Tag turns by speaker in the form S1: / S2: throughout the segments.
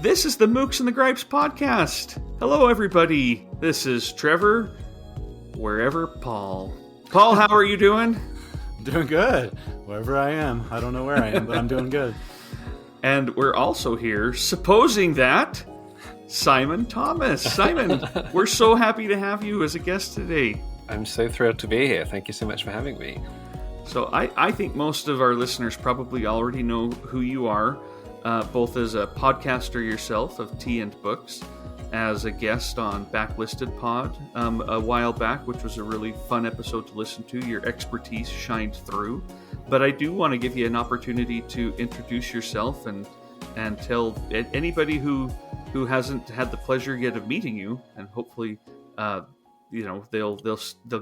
S1: This is the Mooks and the Gripes podcast. Hello, everybody. This is Trevor, wherever Paul. Paul, how are you doing?
S2: Doing good. Wherever I am. I don't know where I am, but I'm doing good.
S1: And we're also here, supposing that, Simon Thomas. Simon, we're so happy to have you as a guest today.
S3: I'm so thrilled to be here. Thank you so much for having me.
S1: So I think most of our listeners probably already know who you are, both as a podcaster yourself of Tea and Books, as a guest on Backlisted Pod a while back, which was a really fun episode to listen to. Your expertise shined through. But I do want to give you an opportunity to introduce yourself and tell anybody who hasn't had the pleasure yet of meeting you, and hopefully they'll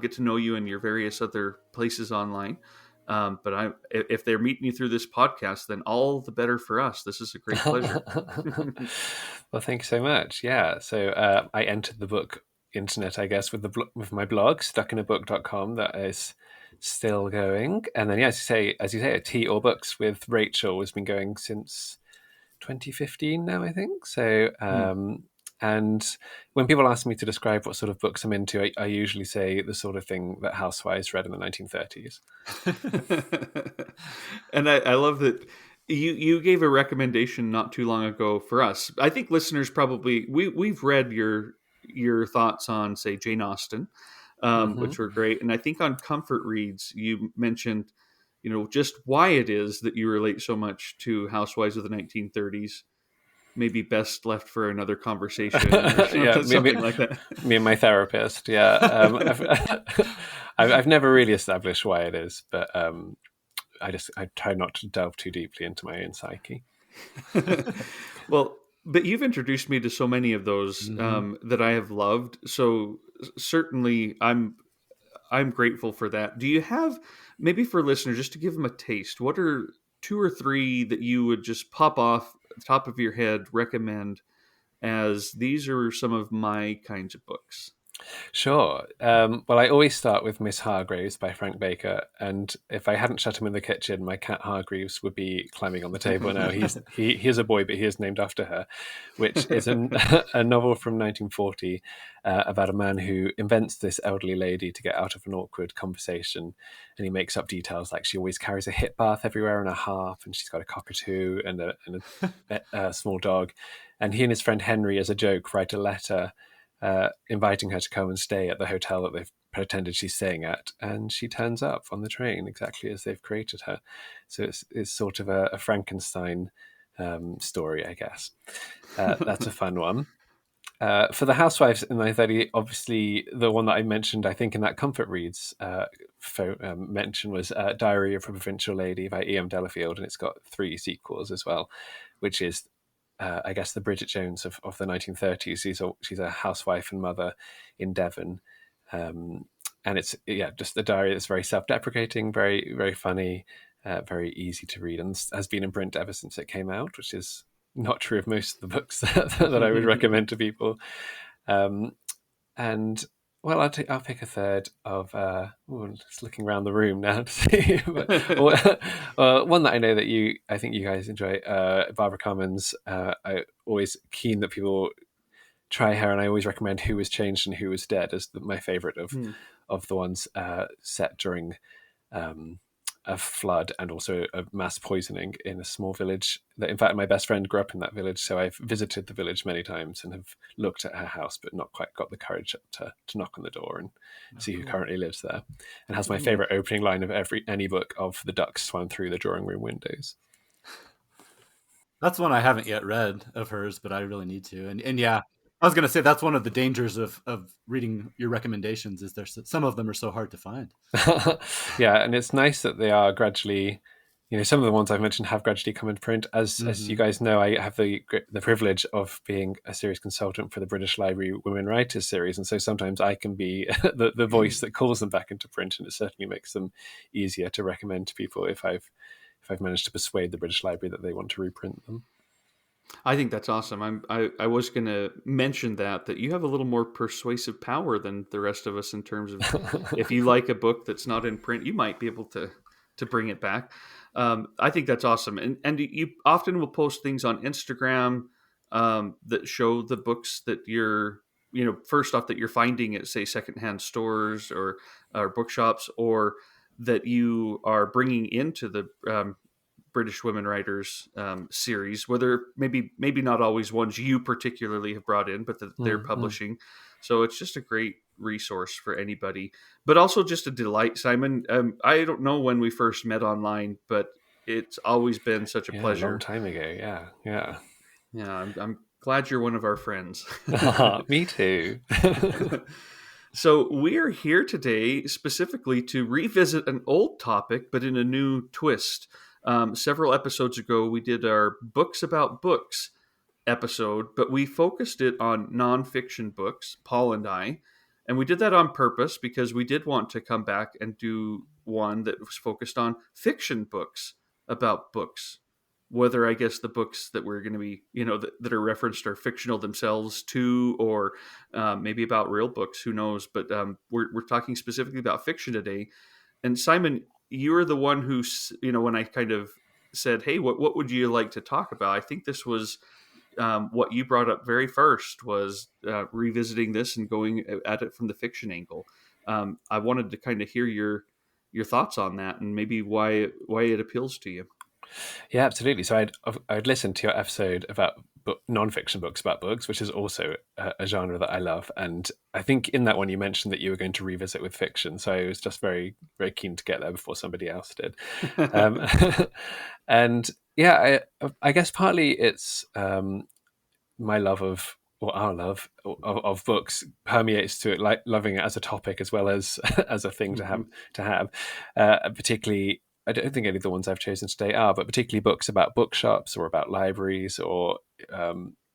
S1: get to know you in your various other places online. But if they're meeting you through this podcast, then all the better for us. This is a great pleasure.
S3: Well, thank you so much. Yeah, so I entered the book internet, I guess, with my blog, stuckinabook.com, that is still going. And then, yeah, as you say, Tea or Books with Rachel has been going since 2015 now, I think. So, and when people ask me to describe what sort of books I'm into, I usually say the sort of thing that housewives read in the 1930s.
S1: And I love that you gave a recommendation not too long ago for us. I think listeners probably, we've read your thoughts on, say, Jane Austen, which were great. And I think on Comfort Reads, you mentioned, just why it is that you relate so much to Housewives of the 1930s. Maybe best left for another conversation. Or something like that.
S3: Me and my therapist. Yeah, I've never really established why it is, but I try not to delve too deeply into my own psyche.
S1: Well, but you've introduced me to so many of those that I have loved. So certainly, I'm grateful for that. Do you have, maybe for listeners, just to give them a taste, what are 2 or 3 that you would just pop off the top of your head, recommend as these are some of my kinds of books?
S3: Sure. Well, I always start with Miss Hargraves by Frank Baker, and if I hadn't shut him in the kitchen, my cat Hargreaves would be climbing on the table now. He's a boy, but he is named after her, which is a novel from 1940 about a man who invents this elderly lady to get out of an awkward conversation, and he makes up details like she always carries a hip bath everywhere and a harp, and she's got a cockatoo and a small dog, and he and his friend Henry, as a joke, write a letter inviting her to come and stay at the hotel that they've pretended she's staying at, and she turns up on the train exactly as they've created her. So it's sort of a Frankenstein story, I guess. That's a fun one. For the Housewives in the 1930s, obviously the one that I mentioned, I think in that Comfort Reads mention was Diary of a Provincial Lady by E.M. Delafield, and it's got 3 sequels as well, which is I guess the Bridget Jones of the 1930s. She's a housewife and mother in Devon, and it's just a diary that's very self-deprecating, very very funny, very easy to read, and has been in print ever since it came out, which is not true of most of the books that I would recommend to people. And well, I'll pick a third of. Just looking around the room now to see. One that I know that I think you guys enjoy. Barbara Common's. I'm always keen that people try her, and I always recommend Who Was Changed and Who Was Dead as my favorite of the ones set during a flood and also a mass poisoning in a small village. That, in fact, my best friend grew up in that village, so I've visited the village many times and have looked at her house, but not quite got the courage to knock on the door and see who currently lives there. And has my favorite opening line of any book of The Ducks Swam Through the Drawing Room Windows.
S2: That's one I haven't yet read of hers, but I really need to. And yeah, I was going to say that's one of the dangers of reading your recommendations is some of them are so hard to find.
S3: Yeah, and it's nice that they are gradually, some of the ones I've mentioned have gradually come into print. As you guys know, I have the privilege of being a series consultant for the British Library Women Writers series, and so sometimes I can be the voice that calls them back into print, and it certainly makes them easier to recommend to people if I've managed to persuade the British Library that they want to reprint them.
S1: I think that's awesome. I was going to mention that you have a little more persuasive power than the rest of us in terms of if you like a book that's not in print, you might be able to bring it back. I think that's awesome. And you often will post things on Instagram that show the books that you're, first off, that you're finding at, say, secondhand stores or bookshops, or that you are bringing into the British women writers series, whether maybe not always ones you particularly have brought in, but that they're publishing. So it's just a great resource for anybody, but also just a delight. Simon, I don't know when we first met online, but it's always been such a pleasure.
S3: A long time ago. Yeah.
S1: I'm glad you're one of our friends.
S3: Me too.
S1: So we're here today specifically to revisit an old topic, but in a new twist. Several episodes ago, we did our Books About Books episode, but we focused it on nonfiction books, Paul and I. And we did that on purpose because we did want to come back and do one that was focused on fiction books about books. Whether, I guess, the books that we're going to be, that are referenced are fictional themselves too, or maybe about real books, who knows? But we're talking specifically about fiction today. And Simon, you're the one who, when I kind of said, hey, what would you like to talk about? I think this was what you brought up very first, was revisiting this and going at it from the fiction angle. I wanted to kind of hear your thoughts on that and maybe why it appeals to you.
S3: Yeah, absolutely. So I'd listened to your episode about non-fiction books about books, which is also a genre that I love. And I think in that one you mentioned that you were going to revisit with fiction. So I was just very, very keen to get there before somebody else did. And yeah, I guess partly it's my love of, or our love of books permeates to it, like loving it as a topic as well as as a thing to have. Particularly, I don't think any of the ones I've chosen today are, but particularly books about bookshops or about libraries or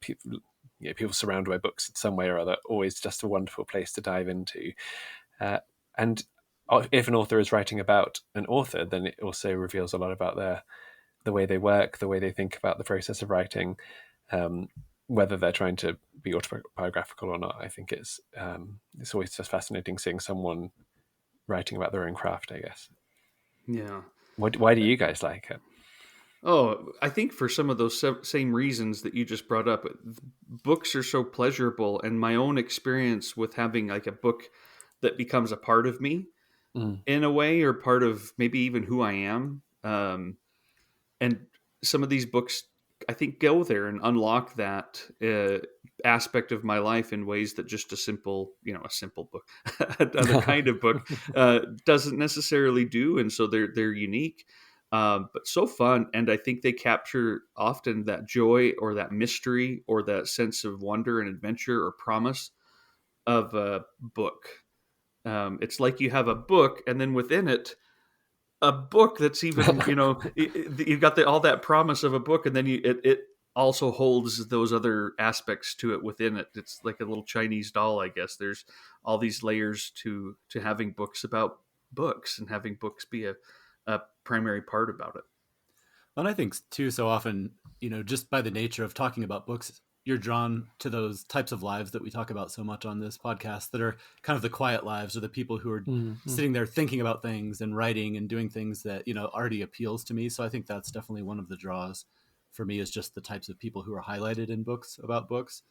S3: people surrounded by books in some way or other. Always just a wonderful place to dive into. And if an author is writing about an author, then it also reveals a lot about the way they work, the way they think about the process of writing, whether they're trying to be autobiographical or not. I think it's always just fascinating seeing someone writing about their own craft, I guess.
S1: Yeah.
S3: Why do you guys like it?
S1: Oh, I think for some of those same reasons that you just brought up. Books are so pleasurable, and my own experience with having like a book that becomes a part of me in a way, or part of maybe even who I am. And some of these books, I think, go there and unlock that aspect of my life in ways that just a simple book, another kind of book, doesn't necessarily do. And so they're unique, but so fun. And I think they capture often that joy or that mystery or that sense of wonder and adventure or promise of a book. It's like you have a book, and then within it, a book that's even, you've got all that promise of a book, and then it also holds those other aspects to it within it. It's like a little Chinese doll, I guess. There's all these layers to having books about books and having books be a primary part about it.
S2: And I think too, so often, just by the nature of talking about books, you're drawn to those types of lives that we talk about so much on this podcast, that are kind of the quiet lives, or the people who are sitting there thinking about things and writing and doing things that, already appeals to me. So I think that's definitely one of the draws for me, is just the types of people who are highlighted in books about books.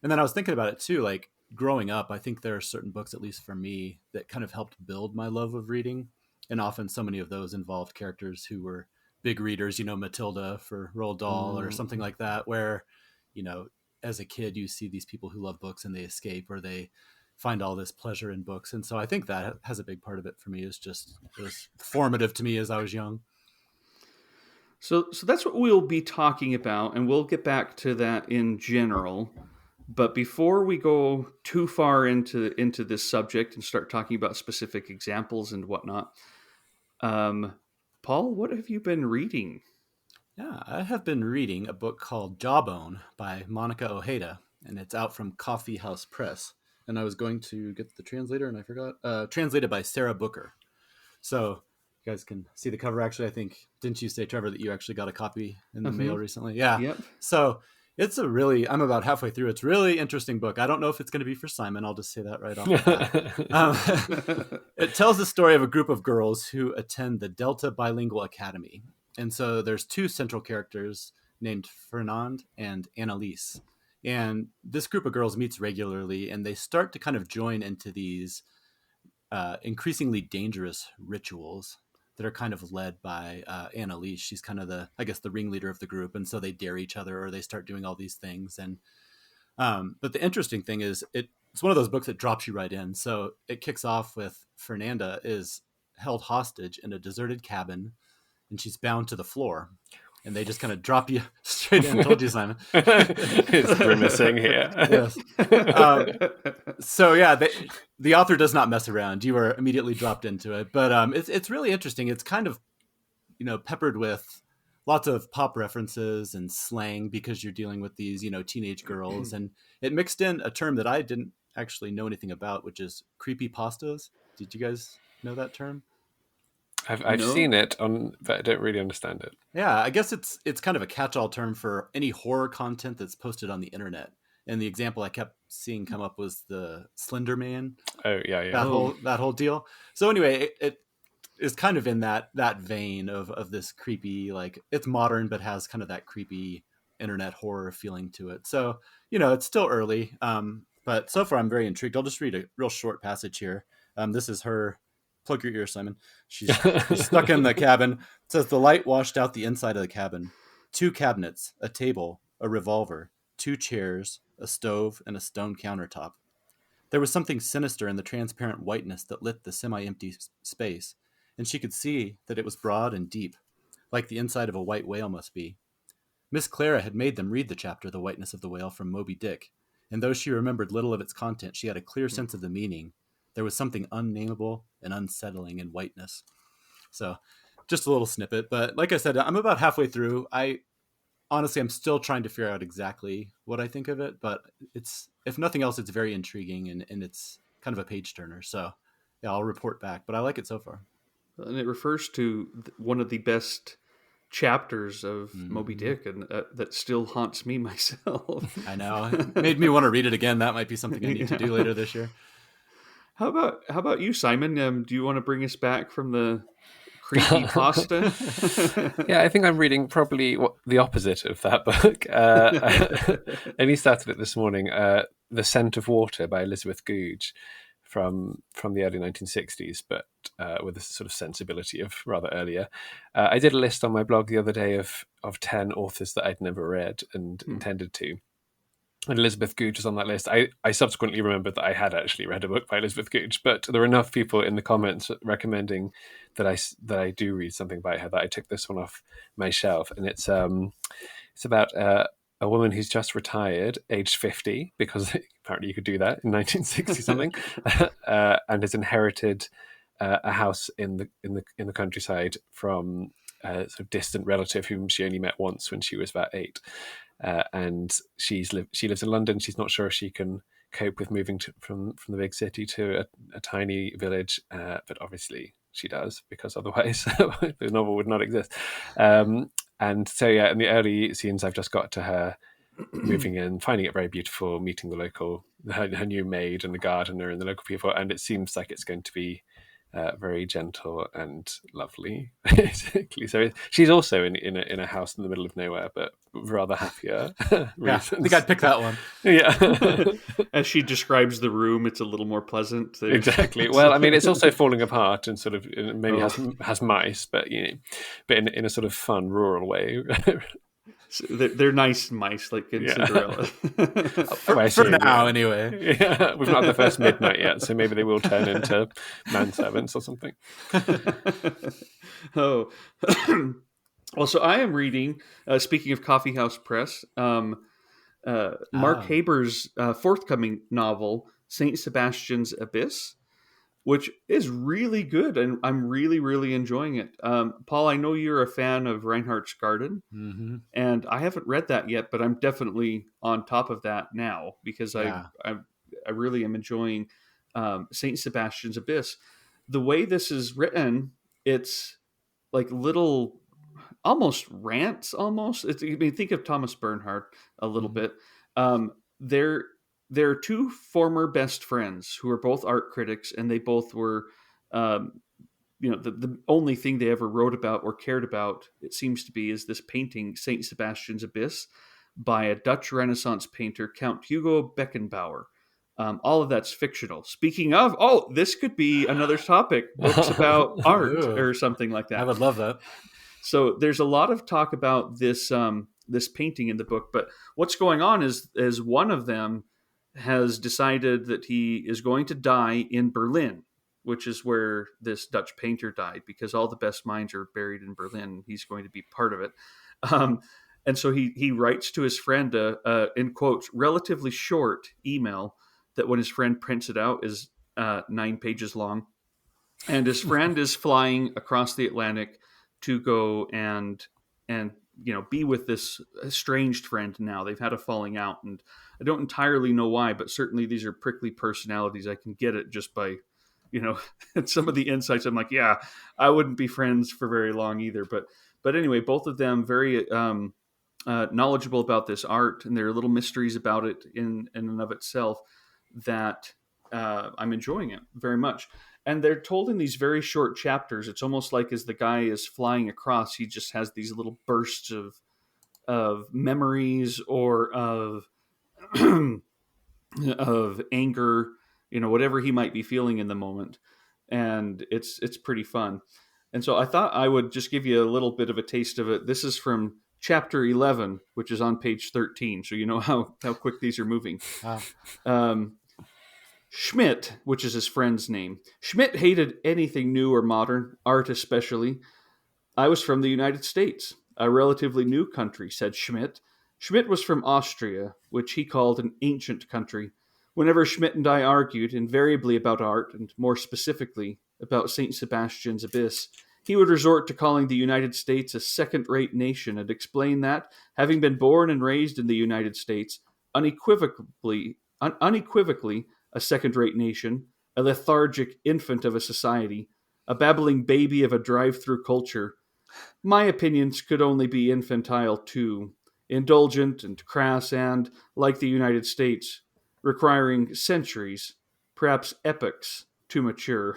S2: And then I was thinking about it too, like growing up, I think there are certain books, at least for me, that kind of helped build my love of reading. And often so many of those involved characters who were big readers, Matilda for Roald Dahl or something like that, where, as a kid, you see these people who love books and they escape, or they find all this pleasure in books. And so I think that has a big part of it for me, is just, it was formative to me as I was young.
S1: So that's what we'll be talking about, and we'll get back to that in general. But before we go too far into this subject and start talking about specific examples and whatnot, Paul, what have you been reading?
S2: Yeah, I have been reading a book called Jawbone by Monica Ojeda, and it's out from Coffee House Press. And I was going to get the translator, and I forgot. Translated by Sarah Booker. So you guys can see the cover. Actually, I think, didn't you say, Trevor, that you actually got a copy in the mail recently? Yeah.
S1: Yep.
S2: So it's I'm about halfway through. It's a really interesting book. I don't know if it's going to be for Simon. I'll just say that right off the bat. It tells the story of a group of girls who attend the Delta Bilingual Academy. And so there's two central characters named Fernand and Annalise. And this group of girls meets regularly, and they start to kind of join into these increasingly dangerous rituals that are kind of led by Annalise. She's kind of the ringleader of the group. And so they dare each other, or they start doing all these things. And but the interesting thing is it's one of those books that drops you right in. So it kicks off with Fernanda is held hostage in a deserted cabin, and she's bound to the floor. And they just kind of drop you straight in. Told you, Simon.
S3: It's grimacing here.
S2: Yes. So yeah, the author does not mess around. You are immediately dropped into it. But it's really interesting. It's kind of, peppered with lots of pop references and slang, because you're dealing with these, teenage girls. And it mixed in a term that I didn't actually know anything about, which is creepypastas. Did you guys know that term?
S3: I've seen it but I don't really understand it.
S2: Yeah, I guess it's kind of a catch-all term for any horror content that's posted on the internet. And the example I kept seeing come up was the Slender Man.
S3: Oh yeah.
S2: That whole deal. So anyway, it is kind of in that vein of this creepy, like, it's modern but has kind of that creepy internet horror feeling to it. So it's still early, but so far I'm very intrigued. I'll just read a real short passage here. This is her. Plug your ears, Simon. She's stuck in the cabin. It says, the light washed out the inside of the cabin. 2 cabinets, a table, a revolver, 2 chairs, a stove, and a stone countertop. There was something sinister in the transparent whiteness that lit the semi-empty space, and she could see that it was broad and deep, like the inside of a white whale must be. Miss Clara had made them read the chapter, The Whiteness of the Whale, from Moby Dick, and though she remembered little of its content, she had a clear sense of the meaning. There was something unnameable and unsettling in whiteness. So just a little snippet. But like I said, I'm about halfway through. I'm still trying to figure out exactly what I think of it. But if nothing else, it's very intriguing, and it's kind of a page turner. So yeah, I'll report back. But I like it so far.
S1: And it refers to one of the best chapters of Moby Dick, and that still haunts me myself.
S2: I know. It made me want to read it again. That might be something I need to do later this year.
S1: How about you, Simon? Do you want to bring us back from the creepypasta?
S3: Yeah, I think I'm reading probably the opposite of that book. I only started it this morning. The Scent of Water by Elizabeth Gouge from the early 1960s, but with a sort of sensibility of rather earlier. I did a list on my blog the other day of 10 authors that I'd never read and intended to. And Elizabeth Gouge was on that list. I subsequently remembered that I had actually read a book by Elizabeth Gouge, but there were enough people in the comments recommending that I do read something by her that I took this one off my shelf. And it's about a woman who's just retired, aged 50, because apparently you could do that in 1960 something, and has inherited a house in the countryside from a sort of distant relative whom she only met once when she was about 8. And she lives in London. She's not sure if she can cope with moving from the big city to a tiny village, but obviously she does, because otherwise the novel would not exist. And so yeah, in the early scenes, I've just got to her moving in, finding it very beautiful, meeting her new maid and the gardener and the local people, and it seems like it's going to be very gentle and lovely, basically. So she's also in a house in the middle of nowhere, but rather happier.
S2: Yeah, I think I'd pick that one.
S3: Yeah.
S1: As she describes the room, it's a little more pleasant.
S3: Exactly. Well, I mean, it's also falling apart and sort of maybe has mice, but in a sort of fun rural way.
S1: So they're nice mice, like in Cinderella.
S2: For now, anyway.
S3: Yeah, we've not had the first midnight yet, so maybe they will turn into manservants or something.
S1: Oh. Well, so I am reading, speaking of Coffee House Press, Mark Haber's forthcoming novel, St. Sebastian's Abyss, which is really good, and I'm really, really enjoying it. Paul, I know you're a fan of Reinhardt's Garden, and I haven't read that yet, but I'm definitely on top of that now, because I really am enjoying St. Sebastian's Abyss. The way this is written, it's like little, almost rants, almost. Think of Thomas Bernhard a little bit. They're 2 former best friends who are both art critics, and they both were the only thing they ever wrote about or cared about, it seems to be, is this painting, St. Sebastian's Abyss, by a Dutch Renaissance painter, Count Hugo Beckenbauer. All of that's fictional. Speaking of, this could be another topic, books about art or something like that.
S2: I would love that.
S1: So there's a lot of talk about this this painting in the book, but what's going on is one of them has decided that he is going to die in Berlin, which is where this Dutch painter died, because all the best minds are buried in Berlin. He's going to be part of it. And so he writes to his friend, in quotes, relatively short email that when his friend prints it out is 9 pages long. And his friend is flying across the Atlantic to go and be with this estranged friend now. They've had a falling out, and I don't entirely know why, but certainly these are prickly personalities. I can get it just by, some of the insights. I'm like, yeah, I wouldn't be friends for very long either. But anyway, both of them very knowledgeable about this art, and there are little mysteries about it in and of itself that I'm enjoying it very much. And they're told in these very short chapters. It's almost like as the guy is flying across, he just has these little bursts of memories or of of anger, whatever he might be feeling in the moment. And it's pretty fun. And so I thought I would just give you a little bit of a taste of it. This is from chapter 11, which is on page 13. So you know how quick these are moving. Wow. Schmidt, which is his friend's name. Schmidt hated anything new or modern, art especially. I was from the United States, a relatively new country, said Schmidt. Schmidt was from Austria, which he called an ancient country. Whenever Schmidt and I argued, invariably about art, and more specifically about St. Sebastian's Abyss, he would resort to calling the United States a second-rate nation and explain that, having been born and raised in the United States, unequivocally a second-rate nation, a lethargic infant of a society, a babbling baby of a drive-through culture, my opinions could only be infantile too, indulgent and crass and, like the United States, requiring centuries, perhaps epochs, to mature.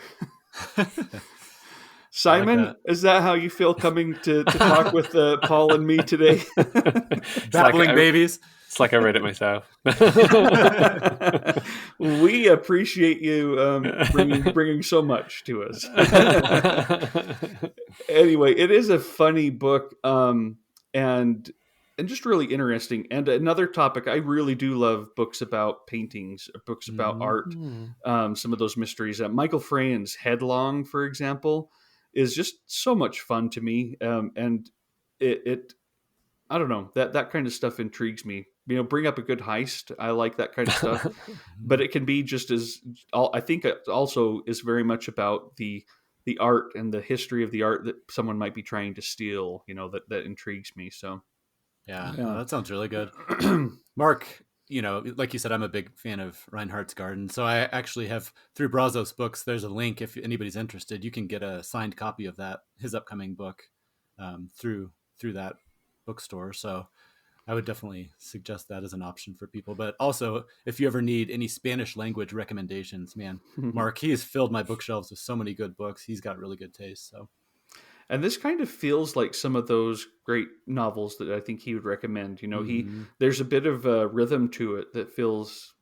S1: Simon,
S2: like
S1: is that how you feel coming to talk with Paul and me today?
S2: Babbling babies.
S3: It's like I read it myself.
S1: We appreciate you bringing so much to us. Anyway, it is a funny book, and just really interesting. And another topic, I really do love books about paintings, books about art, some of those mysteries. Michael Frayn's Headlong, for example, is just so much fun to me. And it I don't know, that kind of stuff intrigues me. Bring up a good heist. I like that kind of stuff. But it can be just as, I think it also is very much about the art and the history of the art that someone might be trying to steal, that intrigues me. So,
S2: yeah, that sounds really good. Mark, like you said, I'm a big fan of Reinhardt's Garden. So I actually have, through Brazos Books, there's a link. If anybody's interested, you can get a signed copy of his upcoming book, through that bookstore. So I would definitely suggest that as an option for people. But also, if you ever need any Spanish language recommendations, man, Mark, he has filled my bookshelves with so many good books. He's got really good taste. So,
S1: and this kind of feels like some of those great novels that I think he would recommend. There's a bit of a rhythm to it that feels.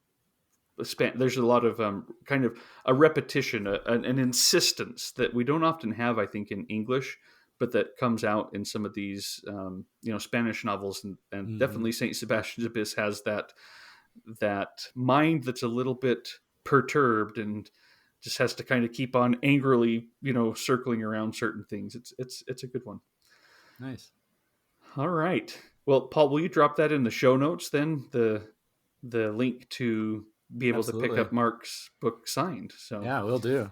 S1: There's a lot of kind of a repetition, an insistence that we don't often have, I think, in English, but that comes out in some of these, Spanish novels, and definitely St. Sebastian's Abyss has that mind that's a little bit perturbed and just has to kind of keep on angrily, circling around certain things. It's a good one.
S2: Nice.
S1: All right. Well, Paul, will you drop that in the show notes then? The link to be able to pick up Mark's book signed. So
S2: yeah, we'll do.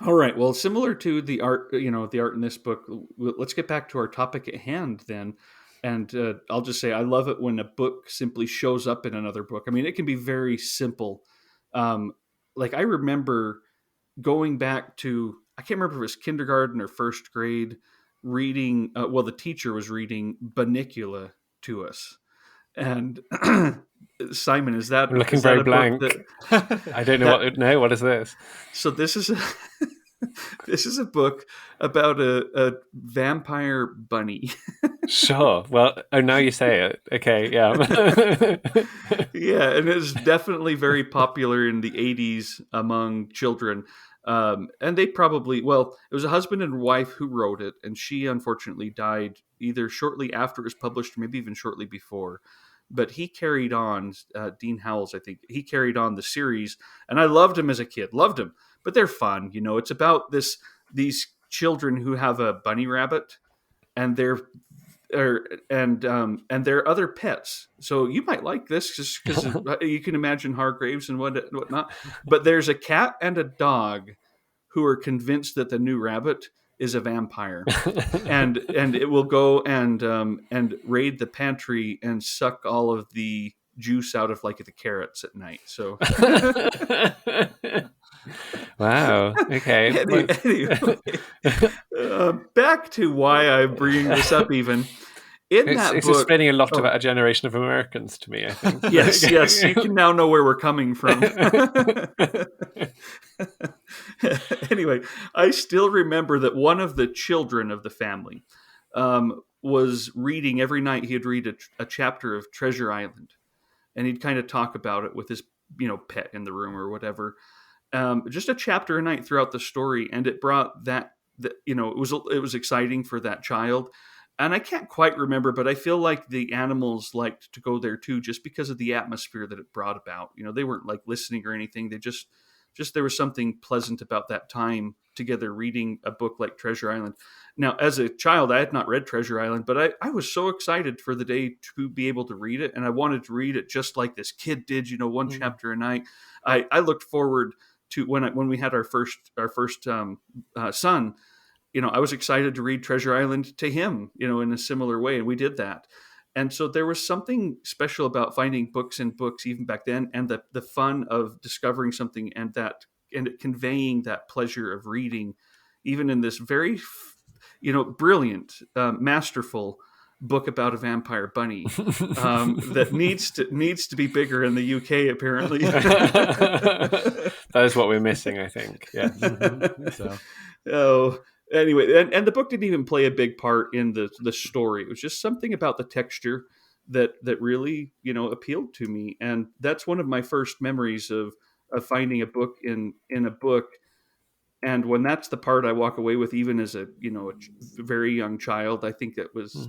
S1: All right. Well, similar to the art, the art in this book, let's get back to our topic at hand then. And I'll just say I love it when a book simply shows up in another book. I mean, it can be very simple. Like I remember going back to, I can't remember if it was kindergarten or first grade, reading, the teacher was reading Bunnicula to us. And Simon, is that...
S3: I'm looking very blank. I don't know what is this?
S1: So this is This is a book about a vampire bunny.
S3: Sure. Well, now you say it. Okay, yeah.
S1: Yeah, and it's definitely very popular in the 80s among children. And they probably, well, it was a husband and wife who wrote it, and she unfortunately died either shortly after it was published or maybe even shortly before. But he carried on, Dean Howells, I think, he carried on the series, and I loved him as a kid, loved him. But they're fun, you know. It's about these children who have a bunny rabbit, and and their other pets. So you might like this just because you can imagine Hargraves and whatnot. But there's a cat and a dog who are convinced that the new rabbit is a vampire, and it will go and raid the pantry and suck all of the juice out of like the carrots at night. So
S3: wow. Okay.
S1: Anyway, back to why I'm bringing this up. Even in that
S3: it's
S1: book,
S3: explaining a lot about a generation of Americans to me, I think.
S1: Yes, you can now know where we're coming from. Anyway, I still remember that one of the children of the family was reading every night. He'd read a chapter of Treasure Island, and he'd kind of talk about it with his pet in the room or whatever. Just a chapter a night throughout the story, and it brought it was exciting for that child. And I can't quite remember, but I feel like the animals liked to go there too, just because of the atmosphere that it brought about. They weren't like listening or anything. They just there was something pleasant about that time together reading a book like Treasure Island. Now, as a child, I had not read Treasure Island, but I was so excited for the day to be able to read it. And I wanted to read it just like this kid did, one chapter a night. I looked forward to when we had our first son. I was excited to read Treasure Island to him, in a similar way. And we did that. And so there was something special about finding books in books even back then, and the fun of discovering something and it conveying that pleasure of reading, even in this very, brilliant, masterful book about a vampire bunny that needs to be bigger in the UK, apparently.
S3: That is what we're missing, I think. Yeah.
S1: Oh. Anyway, and the book didn't even play a big part in the story. It was just something about the texture that really appealed to me, and that's one of my first memories of finding a book in a book. And when that's the part I walk away with, even as a very young child, I think that was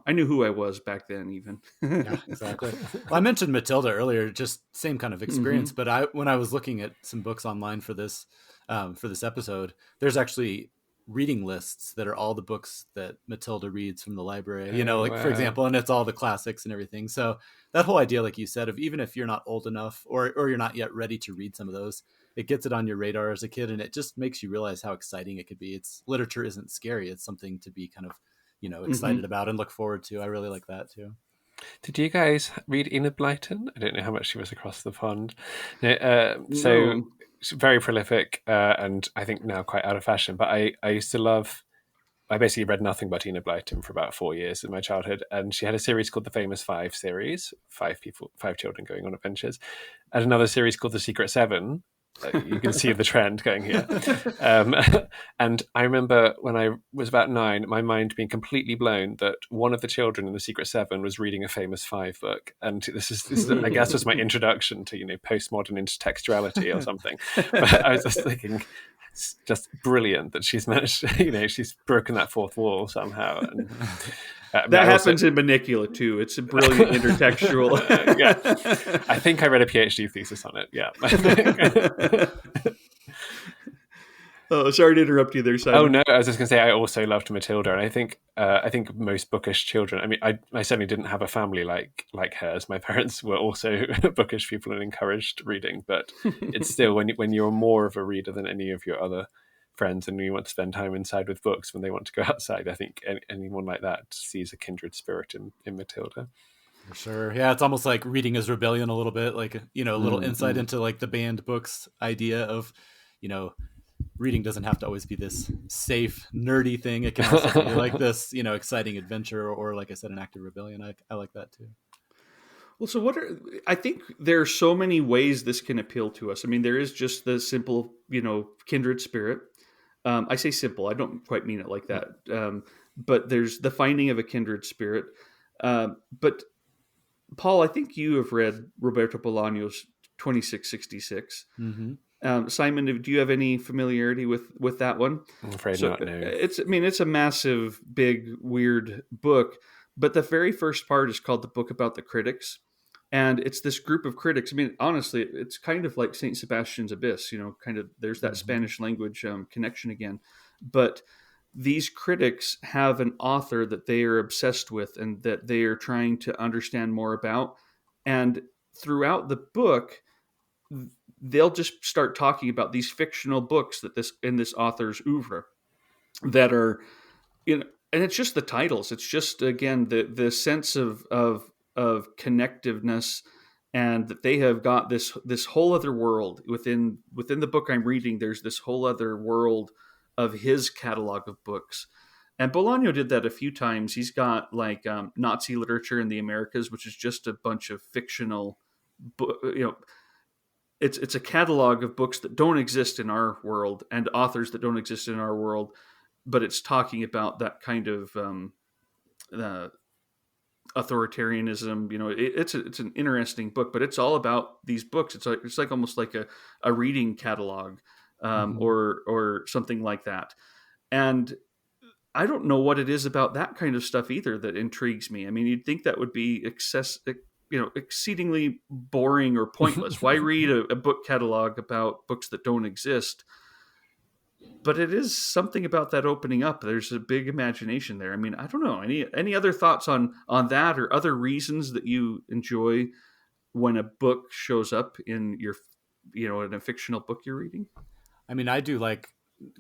S1: I knew who I was back then. Even
S2: yeah, exactly. Well, I mentioned Matilda earlier, just same kind of experience. But when I was looking at some books online for this episode, there's actually reading lists that are all the books that Matilda reads from the library, for example, and it's all the classics and everything. So that whole idea, like you said, of even if you're not old enough or you're not yet ready to read some of those, it gets it on your radar as a kid, and it just makes you realize how exciting it could be. Literature isn't scary. It's something to be kind of, excited about and look forward to. I really like that too.
S3: Did you guys read Enid Blyton? I don't know how much she was across the pond.
S1: No.
S3: She's very prolific, and I think now quite out of fashion. But I used to love. I basically read nothing but Enid Blyton for about 4 years in my childhood, and she had a series called the Famous Five series, 5 children going on adventures, and another series called the Secret Seven. You can see the trend going here. And I remember when I was about 9, my mind being completely blown that one of the children in the Secret Seven was reading a Famous Five book. And this is I guess, was my introduction to, postmodern intertextuality or something. But I was just thinking, it's just brilliant that she's managed, she's broken that fourth wall somehow. And
S1: that happens in Bunnicula too. It's a brilliant intertextual.
S3: Yeah, I think I read a PhD thesis on it. Yeah.
S1: Oh, sorry to interrupt you there, Simon.
S3: Oh no, I was just going to say I also loved Matilda, and I think most bookish children. I mean, I certainly didn't have a family like hers. My parents were also bookish people and encouraged reading, but it's still when you're more of a reader than any of your other friends and you want to spend time inside with books when they want to go outside, I think anyone like that sees a kindred spirit in Matilda.
S2: For sure. Yeah, it's almost like reading is rebellion a little bit, like, a little insight into like the banned books idea of, reading doesn't have to always be this safe, nerdy thing. It can also be like this, exciting adventure or like I said, an act of rebellion. I like that too.
S1: Well, so I think there are so many ways this can appeal to us. I mean, there is just the simple, kindred spirit. I say simple. I don't quite mean it like that. But there's the finding of a kindred spirit. But Paul, I think you have read Roberto Bolaño's 2666. Simon, do you have any familiarity with that one?
S3: I'm afraid not. No.
S1: It's a massive, big, weird book. But the very first part is called The Book About the Critics. And it's this group of critics. I mean, honestly, it's kind of like St. Sebastian's Abyss, kind of there's that Spanish language connection again. But these critics have an author that they are obsessed with and that they are trying to understand more about. And throughout the book, they'll just start talking about these fictional books that in this author's oeuvre that are, and it's just the titles. It's just, again, the sense of connectiveness, and that they have got this whole other world within the book I'm reading. There's this whole other world of his catalog of books. And Bolaño did that a few times. He's got like Nazi literature in the Americas, which is just a bunch of fictional, it's a catalog of books that don't exist in our world and authors that don't exist in our world, but it's talking about that kind of authoritarianism. It's an interesting book, but it's all about these books. It's like almost like a reading catalog, or something like that. And I don't know what it is about that kind of stuff either that intrigues me. I mean, you'd think that would be exceedingly boring or pointless. Why read a book catalog about books that don't exist? But it is something about that opening up. There's a big imagination there. I mean, I don't know. Any other thoughts on that, or other reasons that you enjoy when a book shows up in your, in a fictional book you're reading?
S2: I mean, I do like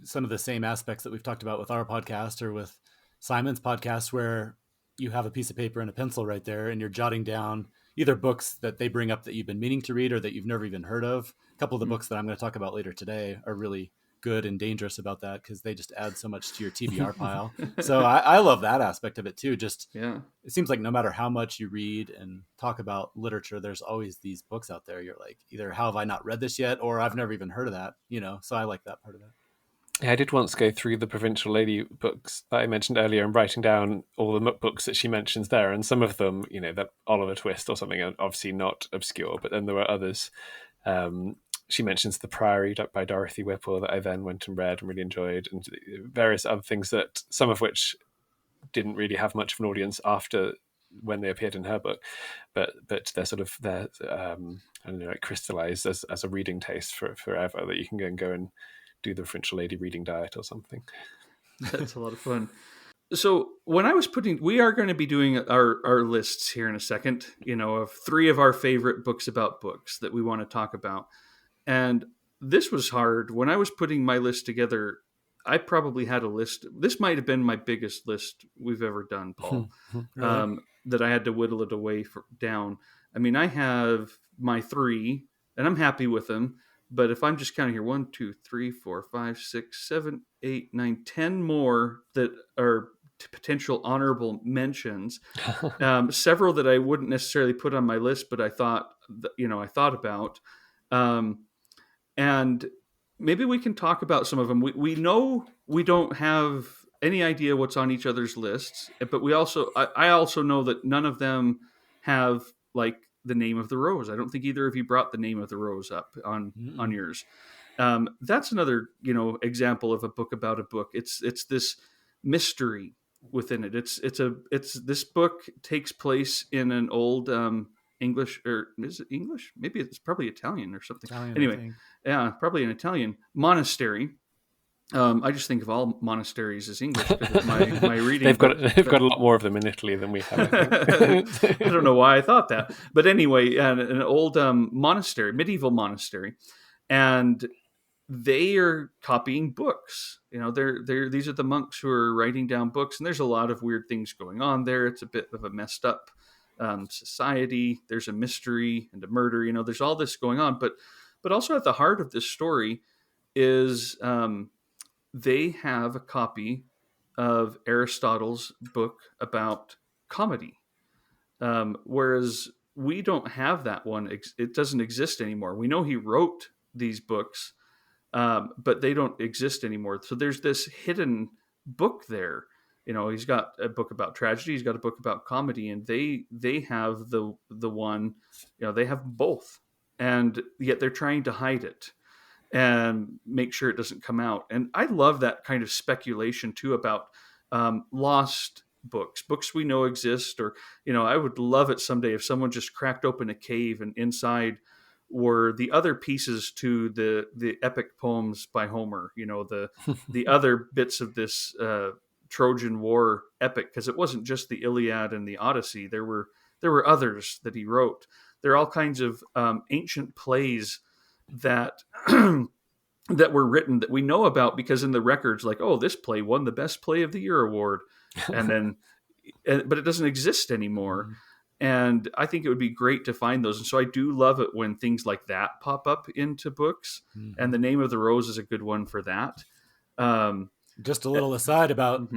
S2: some of the same aspects that we've talked about with our podcast or with Simon's podcast, where you have a piece of paper and a pencil right there and you're jotting down either books that they bring up that you've been meaning to read or that you've never even heard of. A couple of the books that I'm going to talk about later today are really good and dangerous about that, because they just add so much to your TBR pile. So I love that aspect of it too. It seems like no matter how much you read and talk about literature, there's always these books out there. You're like, either how have I not read this yet, or I've never even heard of that, so I like that part of it.
S3: Yeah, I did once go through the Provincial lady books that I mentioned earlier and writing down all the books that she mentions there. And some of them, that Oliver Twist or something, are obviously not obscure, but then there were others. She mentions The Priory by Dorothy Whipple that I then went and read and really enjoyed, and various other things that some of which didn't really have much of an audience after when they appeared in her book, but they're sort of crystallized as a reading taste for forever, that you can go and do the Provincial lady reading diet or something.
S1: That's a lot of fun. So when I was we are going to be doing our lists here in a second, of 3 of our favorite books about books that we want to talk about. And this was hard. When I was putting my list together, I probably had a list. This might have been my biggest list we've ever done, Paul, really? That I had to whittle it away down. I mean, I have my 3, and I'm happy with them. But if I'm just counting here, 1, 2, 3, 4, 5, 6, 7, 8, 9, 10 more that are potential honorable mentions. Several that I wouldn't necessarily put on my list, but I thought about. And maybe we can talk about some of them. We know we don't have any idea what's on each other's lists, but I also know that none of them have like the name of the rose. I don't think either of you brought the name of the rose up on yours. That's another, example of a book about a book. It's this mystery within it. It's this book takes place in an old English, or is it English? Maybe it's probably Italian or something. Anyway, yeah, probably an Italian monastery. I just think of all monasteries as English because of my reading.
S3: They've got a lot more of them in Italy than we have. I
S1: don't know why I thought that, but anyway, an old monastery, medieval monastery, and they are copying books. These are the monks who are writing down books, and there's a lot of weird things going on there. It's a bit of a messed up society. There's a mystery and a murder. There's all this going on, but also at the heart of this story is they have a copy of Aristotle's book about comedy, whereas we don't have that one. It doesn't exist anymore. We know he wrote these books, but they don't exist anymore. So there's this hidden book there. He's got a book about tragedy, he's got a book about comedy, and they have the one, they have both, and yet they're trying to hide it and make sure it doesn't come out. And I love that kind of speculation too about lost books we know exist, or I would love it someday if someone just cracked open a cave and inside were the other pieces to the epic poems by Homer, the other bits of this Trojan War epic, because it wasn't just the Iliad and the Odyssey. There were others that he wrote. There are all kinds of ancient plays that that were written that we know about, because in the records, like, oh, this play won the best play of the year award, and then but it doesn't exist anymore. And I think it would be great to find those. And so I do love it when things like that pop up into books. And The Name of the Rose is a good one for that.
S2: Just a little aside about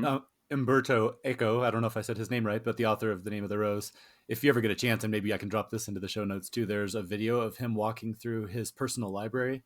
S2: Umberto Eco. I don't know if I said his name right, but the author of The Name of the Rose. If you ever get a chance, and maybe I can drop this into the show notes too, there's a video of him walking through his personal library.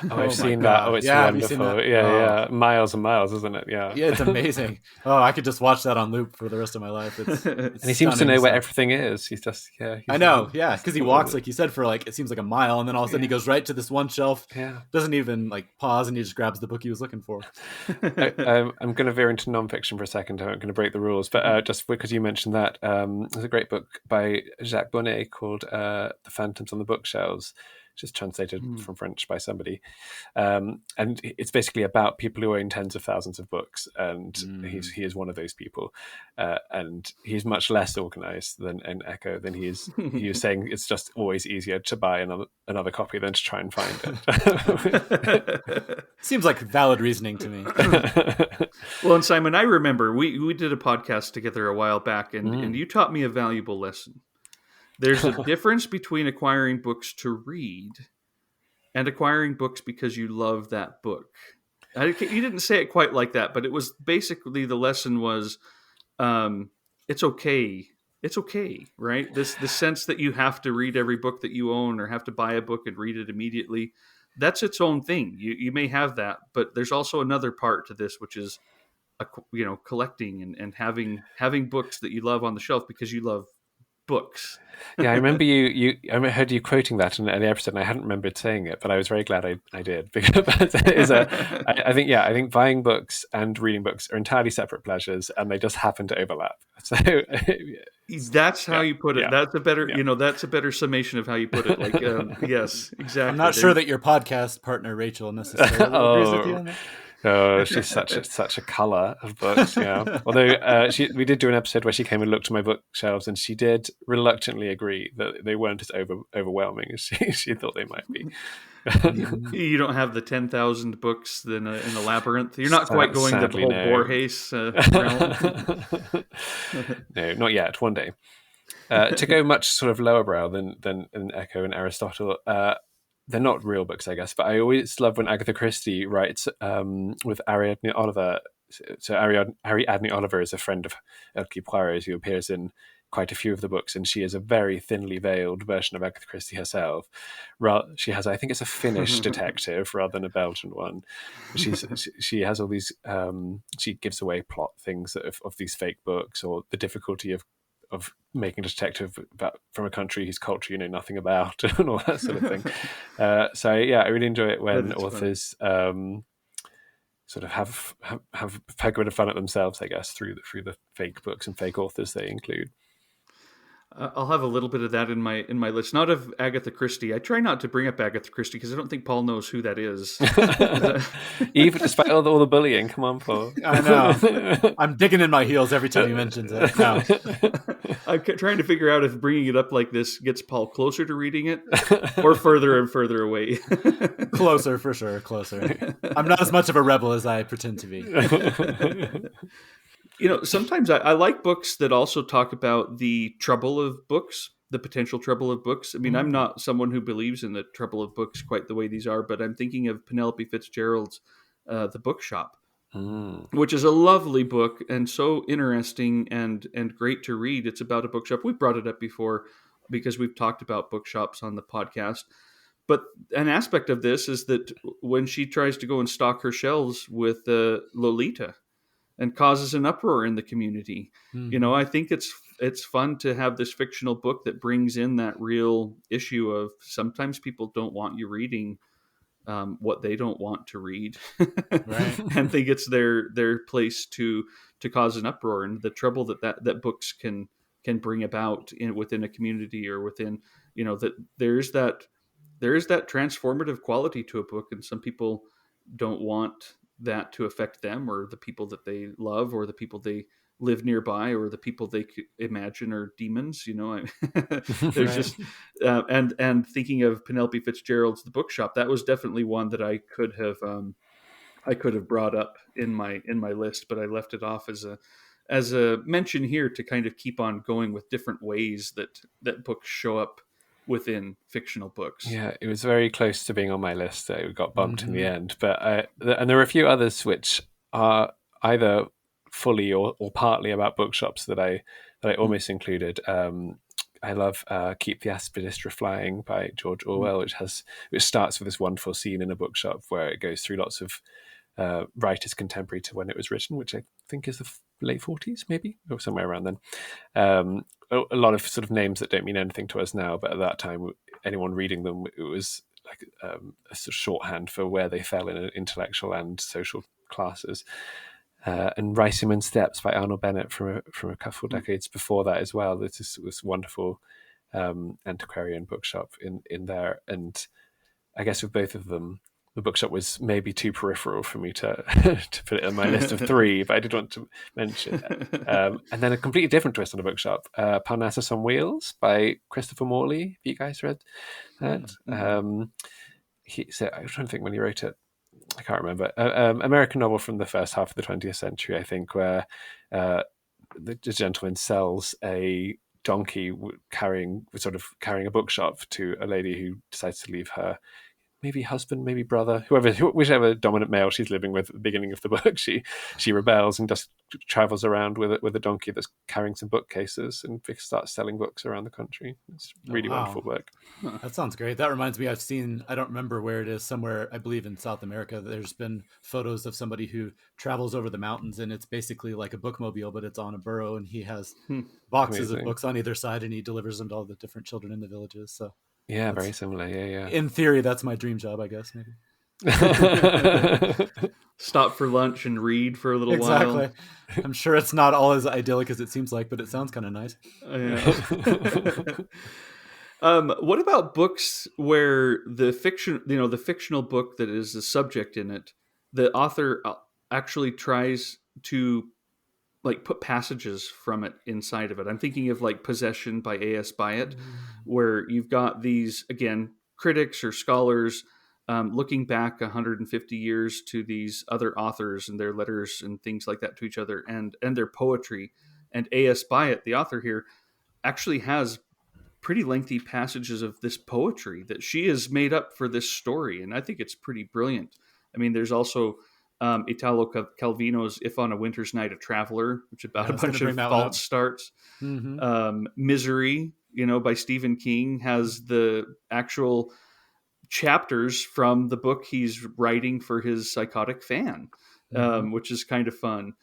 S3: Oh, I've seen that. Oh, it's wonderful. Yeah. Miles and miles, isn't it? Yeah.
S2: Yeah, it's amazing. Oh, I could just watch that on loop for the rest of my life. It's
S3: and he seems to know where everything is. He's just,
S2: I know, because he walks, like you said, for it seems like a mile, and then all of a sudden he goes right to this one shelf, doesn't even pause, and he just grabs the book he was looking for.
S3: I'm going to veer into nonfiction for a second. I'm going to break the rules, but just because you mentioned that, there's a great book by Jacques Bonnet called The Phantoms on the Bookshelves, just translated from French by somebody. And it's basically about people who own tens of thousands of books. And he is one of those people. And he's much less organized than an Echo than he is saying it's just always easier to buy another copy than to try and find it.
S2: Seems like valid reasoning to me.
S1: Well, and Simon, I remember we did a podcast together a while back, and you taught me a valuable lesson. There's a difference between acquiring books to read and acquiring books because you love that book. You didn't say it quite like that, but it was basically, the lesson was, it's okay. It's okay, right? The sense that you have to read every book that you own, or have to buy a book and read it immediately, that's its own thing. You may have that, but there's also another part to this, which is, collecting and having books that you love on the shelf because you love books.
S3: Yeah, I remember I heard you quoting that in the episode, and I hadn't remembered saying it, but I was very glad I did, because I think buying books and reading books are entirely separate pleasures, and they just happen to overlap. So
S1: that's how you put it. Yeah. That's a better, that's a better summation of how you put it. Like, yes, exactly.
S2: I'm not sure that your podcast partner Rachel necessarily agrees with you on that.
S3: Oh, she's such a colour of books. Yeah. Although we did do an episode where she came and looked at my bookshelves, and she did reluctantly agree that they weren't as overwhelming as she thought they might be.
S1: You don't have the 10,000 books in the labyrinth. You're not quite going the whole Borges realm.
S3: No, not yet. One day. To go much sort of lower brow than Echo and Aristotle. They're not real books, I guess, but I always love when Agatha Christie writes with Ariadne Oliver. So Ariadne Oliver is a friend of Hercule Poirot's who appears in quite a few of the books, and she is a very thinly veiled version of Agatha Christie herself. She has, I think it's a Finnish detective rather than a Belgian one. She has all these, she gives away plot things of these fake books, or the difficulty of making a detective from a country whose culture you know nothing about, and all that sort of thing. So yeah, I really enjoy it when authors sort of have a bit of fun at themselves, I guess, through the fake books and fake authors they include.
S1: I'll have a little bit of that in my list. Not of Agatha Christie. I try not to bring up Agatha Christie because I don't think Paul knows who that is.
S3: Even despite all the bullying, come on, Paul.
S2: I know. I'm digging in my heels every time he mentions it. No.
S1: I'm trying to figure out if bringing it up like this gets Paul closer to reading it, or further and further away.
S2: Closer, for sure. Closer. I'm not as much of a rebel as I pretend to be.
S1: Sometimes I like books that also talk about the trouble of books, the potential trouble of books. I mean, I'm not someone who believes in the trouble of books quite the way these are, but I'm thinking of Penelope Fitzgerald's The Bookshop, which is a lovely book and so interesting and great to read. It's about a bookshop. We've brought it up before because we've talked about bookshops on the podcast. but an aspect of this is that when she tries to go and stock her shelves with Lolita and causes an uproar in the community, I think it's fun to have this fictional book that brings in that real issue of sometimes people don't want you reading what they don't want to read,
S2: right?
S1: And think it's their place to cause an uproar, and the trouble that books can bring about within a community, or within, that there is that transformative quality to a book, and some people don't want that to affect them, or the people that they love, or the people they live nearby, or the people they imagine are demons. There's
S2: Right.
S1: just and thinking of Penelope Fitzgerald's The Bookshop, that was definitely one that I could have brought up in my list, but I left it off as a mention here to kind of keep on going with different ways that books show up within fictional books.
S3: Yeah, it was very close to being on my list. It got bumped in the end, but and there are a few others which are either fully or partly about bookshops that I almost included. I love Keep the Aspidistra Flying by George Orwell, which starts with this wonderful scene in a bookshop where it goes through lots of writers contemporary to when it was written, which I think is the late 40s, maybe, or somewhere around then. A lot of sort of names that don't mean anything to us now, but at that time, anyone reading them, it was like a sort of shorthand for where they fell in intellectual and social classes. And Riceman Steps by Arnold Bennett from a couple of decades before that as well. This is this wonderful antiquarian bookshop in there. And I guess with both of them, the bookshop was maybe too peripheral for me to put it on my list of three, but I did want to mention it. And then a completely different twist on the bookshop, Parnassus on Wheels by Christopher Morley. Have you guys read that? I'm trying to think when he wrote it. I can't remember. American novel from the first half of the 20th century, I think, where the gentleman sells a donkey carrying a bookshop to a lady who decides to leave her maybe husband, maybe brother, whichever dominant male she's living with at the beginning of the book. She rebels and just travels around with a donkey that's carrying some bookcases and starts selling books around the country. It's a really wonderful book.
S2: That sounds great. That reminds me, I don't remember where it is, somewhere, I believe in South America, there's been photos of somebody who travels over the mountains, and it's basically like a bookmobile, but it's on a burro, and he has boxes of books on either side, and he delivers them to all the different children in the villages. So
S3: yeah, very similar. Yeah.
S2: In theory, that's my dream job, I guess, maybe.
S1: Stop for lunch and read for a little while.
S2: Exactly. I'm sure it's not all as idyllic as it seems like, but it sounds kind of nice.
S1: What about books where the fictional book that is the subject in it, the author actually tries to put passages from it inside of it? I'm thinking of Possession by A.S. Byatt, where you've got these, again, critics or scholars looking back 150 years to these other authors and their letters and things like that to each other, and their poetry. And A.S. Byatt, the author here, actually has pretty lengthy passages of this poetry that she has made up for this story, and I think it's pretty brilliant. I mean, there's also Italo Calvino's If on a Winter's Night a Traveler, which is about a bunch of false starts. Misery, by Stephen King, has the actual chapters from the book he's writing for his psychotic fan, which is kind of fun.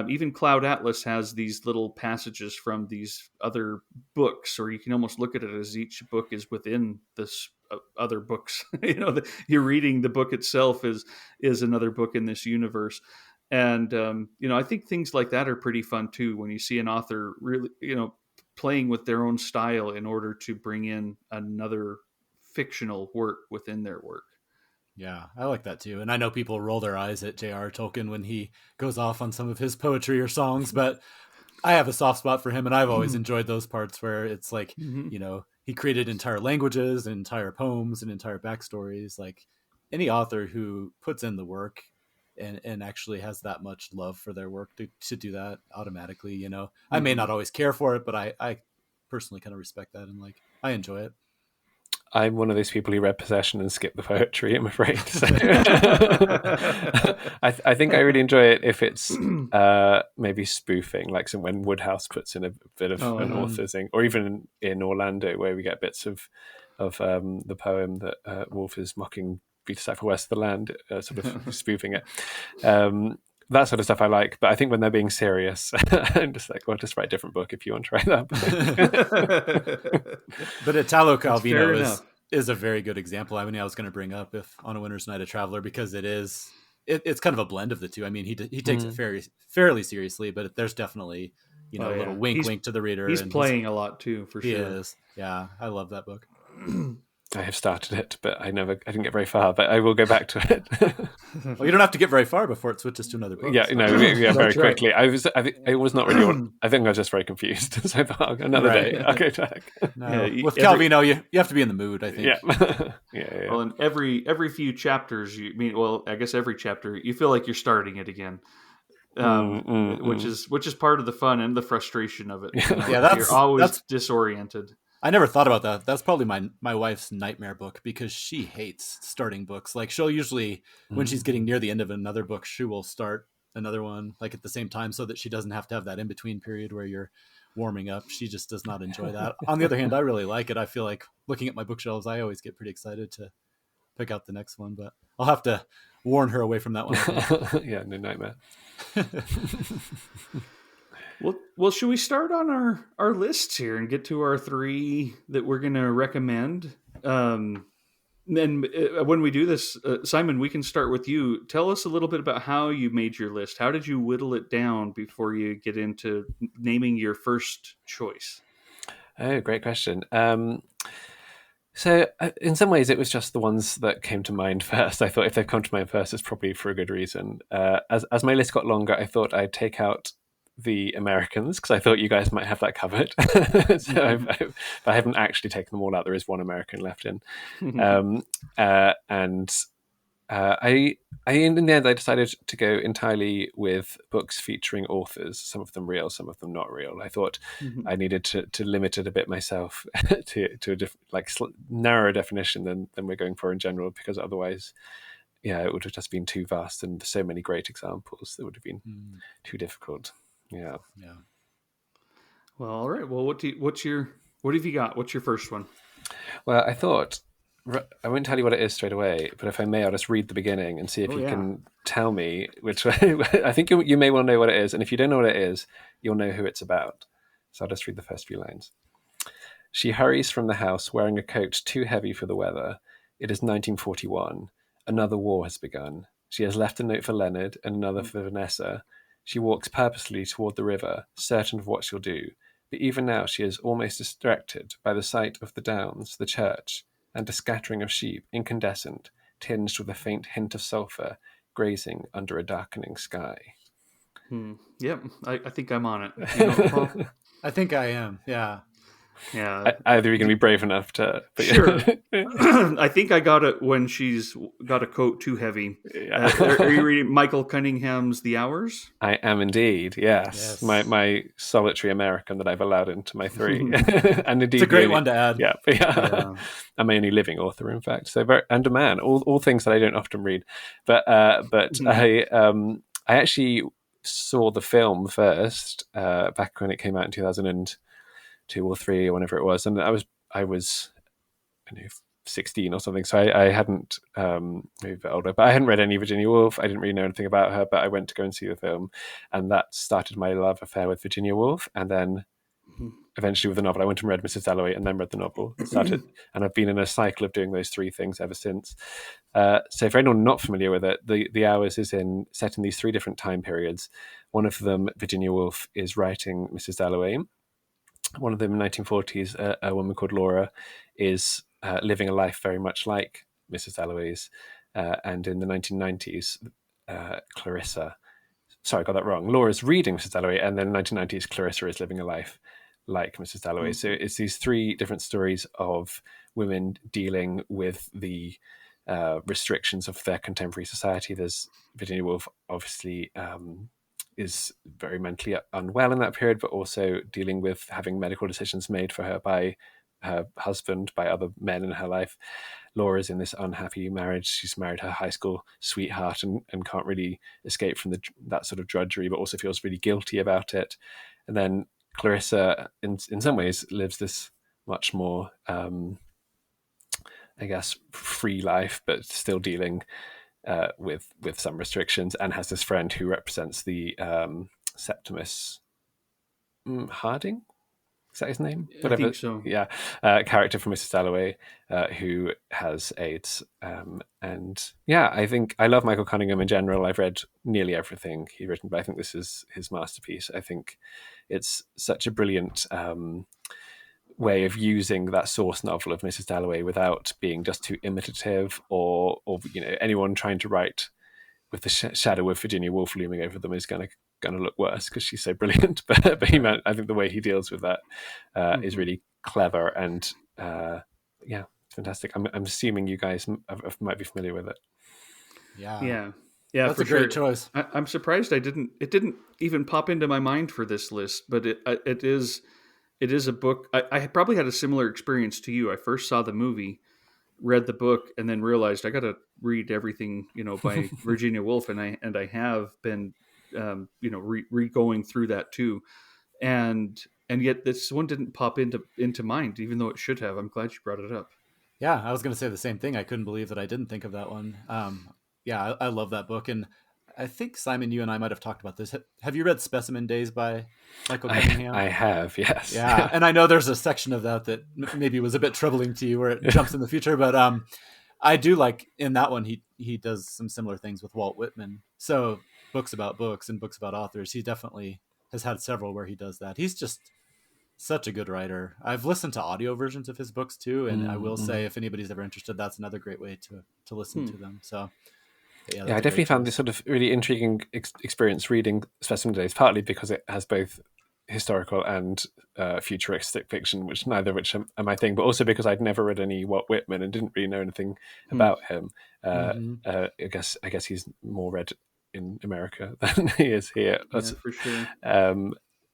S1: Even Cloud Atlas has these little passages from these other books, or you can almost look at it as each book is within this other books. You're reading the book itself is another book in this universe. And, I think things like that are pretty fun too, when you see an author really, playing with their own style in order to bring in another fictional work within their work.
S2: Yeah, I like that too. And I know people roll their eyes at J.R. Tolkien when he goes off on some of his poetry or songs, but I have a soft spot for him, and I've always enjoyed those parts where it's like, he created entire languages, entire poems, and entire backstories. Like, any author who puts in the work and actually has that much love for their work to do that automatically, I may not always care for it, but I personally kind of respect that, and I enjoy it.
S3: I'm one of those people who read Possession and skipped the poetry, I'm afraid. So I think I really enjoy it if it's maybe spoofing, like when Woodhouse puts in a bit of an author thing, or even in Orlando, where we get bits of the poem that Wolfe is mocking Peter Sackville West of the Land, sort of spoofing it. That sort of stuff I like, but I think when they're being serious, I'm just like, well, just write a different book if you want to write that book.
S2: But Italo Calvino is a very good example. I was going to bring up if On a Winter's Night a Traveler, because it's kind of a blend of the two. I mean, he takes it fairly seriously, but there's definitely a little wink to the reader.
S1: He's playing a lot too, for sure.
S2: He is. Yeah, I love that book.
S3: I have started it, but I didn't get very far. But I will go back to it.
S2: Well, you don't have to get very far before it switches to another book.
S3: Yeah, very quickly. I was not really. I think I was just very confused. So I thought, another day, I'll go back.
S2: No. With Calvino, you have to be in the mood, I think.
S3: Yeah. Yeah.
S1: Well, in every few chapters, I guess every chapter, you feel like you're starting it again. Which is part of the fun and the frustration of it. You're always disoriented.
S2: I never thought about that. That's probably my wife's nightmare book, because she hates starting books. Like, she'll usually, when she's getting near the end of another book, she will start another one like at the same time, so that she doesn't have to have that in between period where you're warming up. She just does not enjoy that. On the other hand, I really like it. I feel like looking at my bookshelves, I always get pretty excited to pick out the next one, but I'll have to warn her away from that one.
S3: Yeah, no nightmare.
S1: Well, should we start on our lists here and get to our 3 that we're going to recommend? And when we do this, Simon, we can start with you. Tell us a little bit about how you made your list. How did you whittle it down before you get into naming your first choice?
S3: Oh, great question. So in some ways, it was just the ones that came to mind first. I thought if they've come to mind first, it's probably for a good reason. As my list got longer, I thought I'd take out the Americans, because I thought you guys might have that covered. So I haven't actually taken them all out. There is one American left in. I in the end, I decided to go entirely with books featuring authors, some of them real, some of them not real. I thought I needed to limit it a bit myself to a narrower definition than we're going for in general, because otherwise, it would have just been too vast, and so many great examples that would have been too difficult. Yeah.
S1: Well, all right. Well, what have you got? What's your first one?
S3: Well, I thought, I won't tell you what it is straight away, but if I may, I'll just read the beginning and see if you can tell me which way. I think you may well know what it is, and if you don't know what it is, you'll know who it's about. So I'll just read the first few lines. She hurries from the house wearing a coat too heavy for the weather. It is 1941. Another war has begun. She has left a note for Leonard and another for Vanessa. She walks purposely toward the river, certain of what she'll do. But even now she is almost distracted by the sight of the downs, the church, and a scattering of sheep, incandescent, tinged with a faint hint of sulphur, grazing under a darkening sky.
S1: Yep, I think I'm on it. Paul?
S2: I think I am, yeah.
S1: Yeah.
S3: Either you're going to be brave enough to...
S1: Sure. I think I got it when she's got a coat too heavy. Yeah. Are you reading Michael Cunningham's The Hours?
S3: I am indeed, yes. My solitary American that I've allowed into my 3. And indeed,
S2: it's a great one to add.
S3: Yeah. I'm my only living author, in fact. So and a man, all things that I don't often read. But I actually saw the film first, back when it came out in 2002 or 3 or whenever it was, and I was I don't know, 16 or something, so I hadn't maybe a bit older, but I hadn't read any Virginia Woolf. I didn't really know anything about her, but I went to go and see the film, and that started my love affair with Virginia Woolf. And then eventually with the novel, I went and read Mrs. Dalloway and then read the novel. And I've been in a cycle of doing those 3 things ever since. So for anyone not familiar with it, the Hours is set in these 3 different time periods. One of them, Virginia Woolf is writing Mrs. Dalloway. One of them, in the 1940s, a woman called Laura is living a life very much like Mrs. Dalloway's. And in the 1990s, Clarissa... Sorry, I got that wrong. Laura's reading Mrs. Dalloway, and then in the 1990s, Clarissa is living a life like Mrs. Dalloway. So it's these 3 different stories of women dealing with the restrictions of their contemporary society. There's Virginia Woolf, obviously... is very mentally unwell in that period, but also dealing with having medical decisions made for her by her husband, by other men in her life. Laura's in this unhappy marriage. She's married her high school sweetheart and can't really escape from that sort of drudgery, but also feels really guilty about it. And then Clarissa, in some ways, lives this much more I guess, free life, but still dealing with some restrictions, and has this friend who represents the Septimus Harding. Is that his name?
S1: I think so.
S3: Yeah, character from Mrs. Dalloway, who has AIDS. And yeah, I think I love Michael Cunningham in general. I've read nearly everything he's written, but I think this is his masterpiece. I think it's such a brilliant way of using that source novel of Mrs. Dalloway without being just too imitative, or anyone trying to write with the shadow of Virginia Woolf looming over them is going to look worse because she's so brilliant. But I think the way he deals with that is really clever, and it's fantastic. I'm assuming you guys might be familiar with it.
S1: Yeah.
S2: That's
S1: for
S2: a great
S1: sure.
S2: choice.
S1: I'm surprised it didn't even pop into my mind for this list, but it is a book. I probably had a similar experience to you. I first saw the movie, read the book, and then realized I got to read everything, by Virginia Woolf, and I have been, going through that too, and yet this one didn't pop into mind, even though it should have. I'm glad you brought it up.
S2: Yeah, I was going to say the same thing. I couldn't believe that I didn't think of that one. I love that book, and I think, Simon, you and I might have talked about this. Have you read Specimen Days by Michael Cunningham?
S3: I have, yes.
S2: Yeah, and I know there's a section of that maybe was a bit troubling to you, where it jumps in the future, but I do like in that one he does some similar things with Walt Whitman. So books about books and books about authors, he definitely has had several where he does that. He's just such a good writer. I've listened to audio versions of his books too, and I will say, if anybody's ever interested, that's another great way to listen to them. So
S3: I definitely found this sort of really intriguing experience reading Specimen Days, partly because it has both historical and futuristic fiction, neither of which are my thing, but also because I'd never read any Walt Whitman and didn't really know anything about him. I guess he's more read in America than he is here.
S1: That's for sure.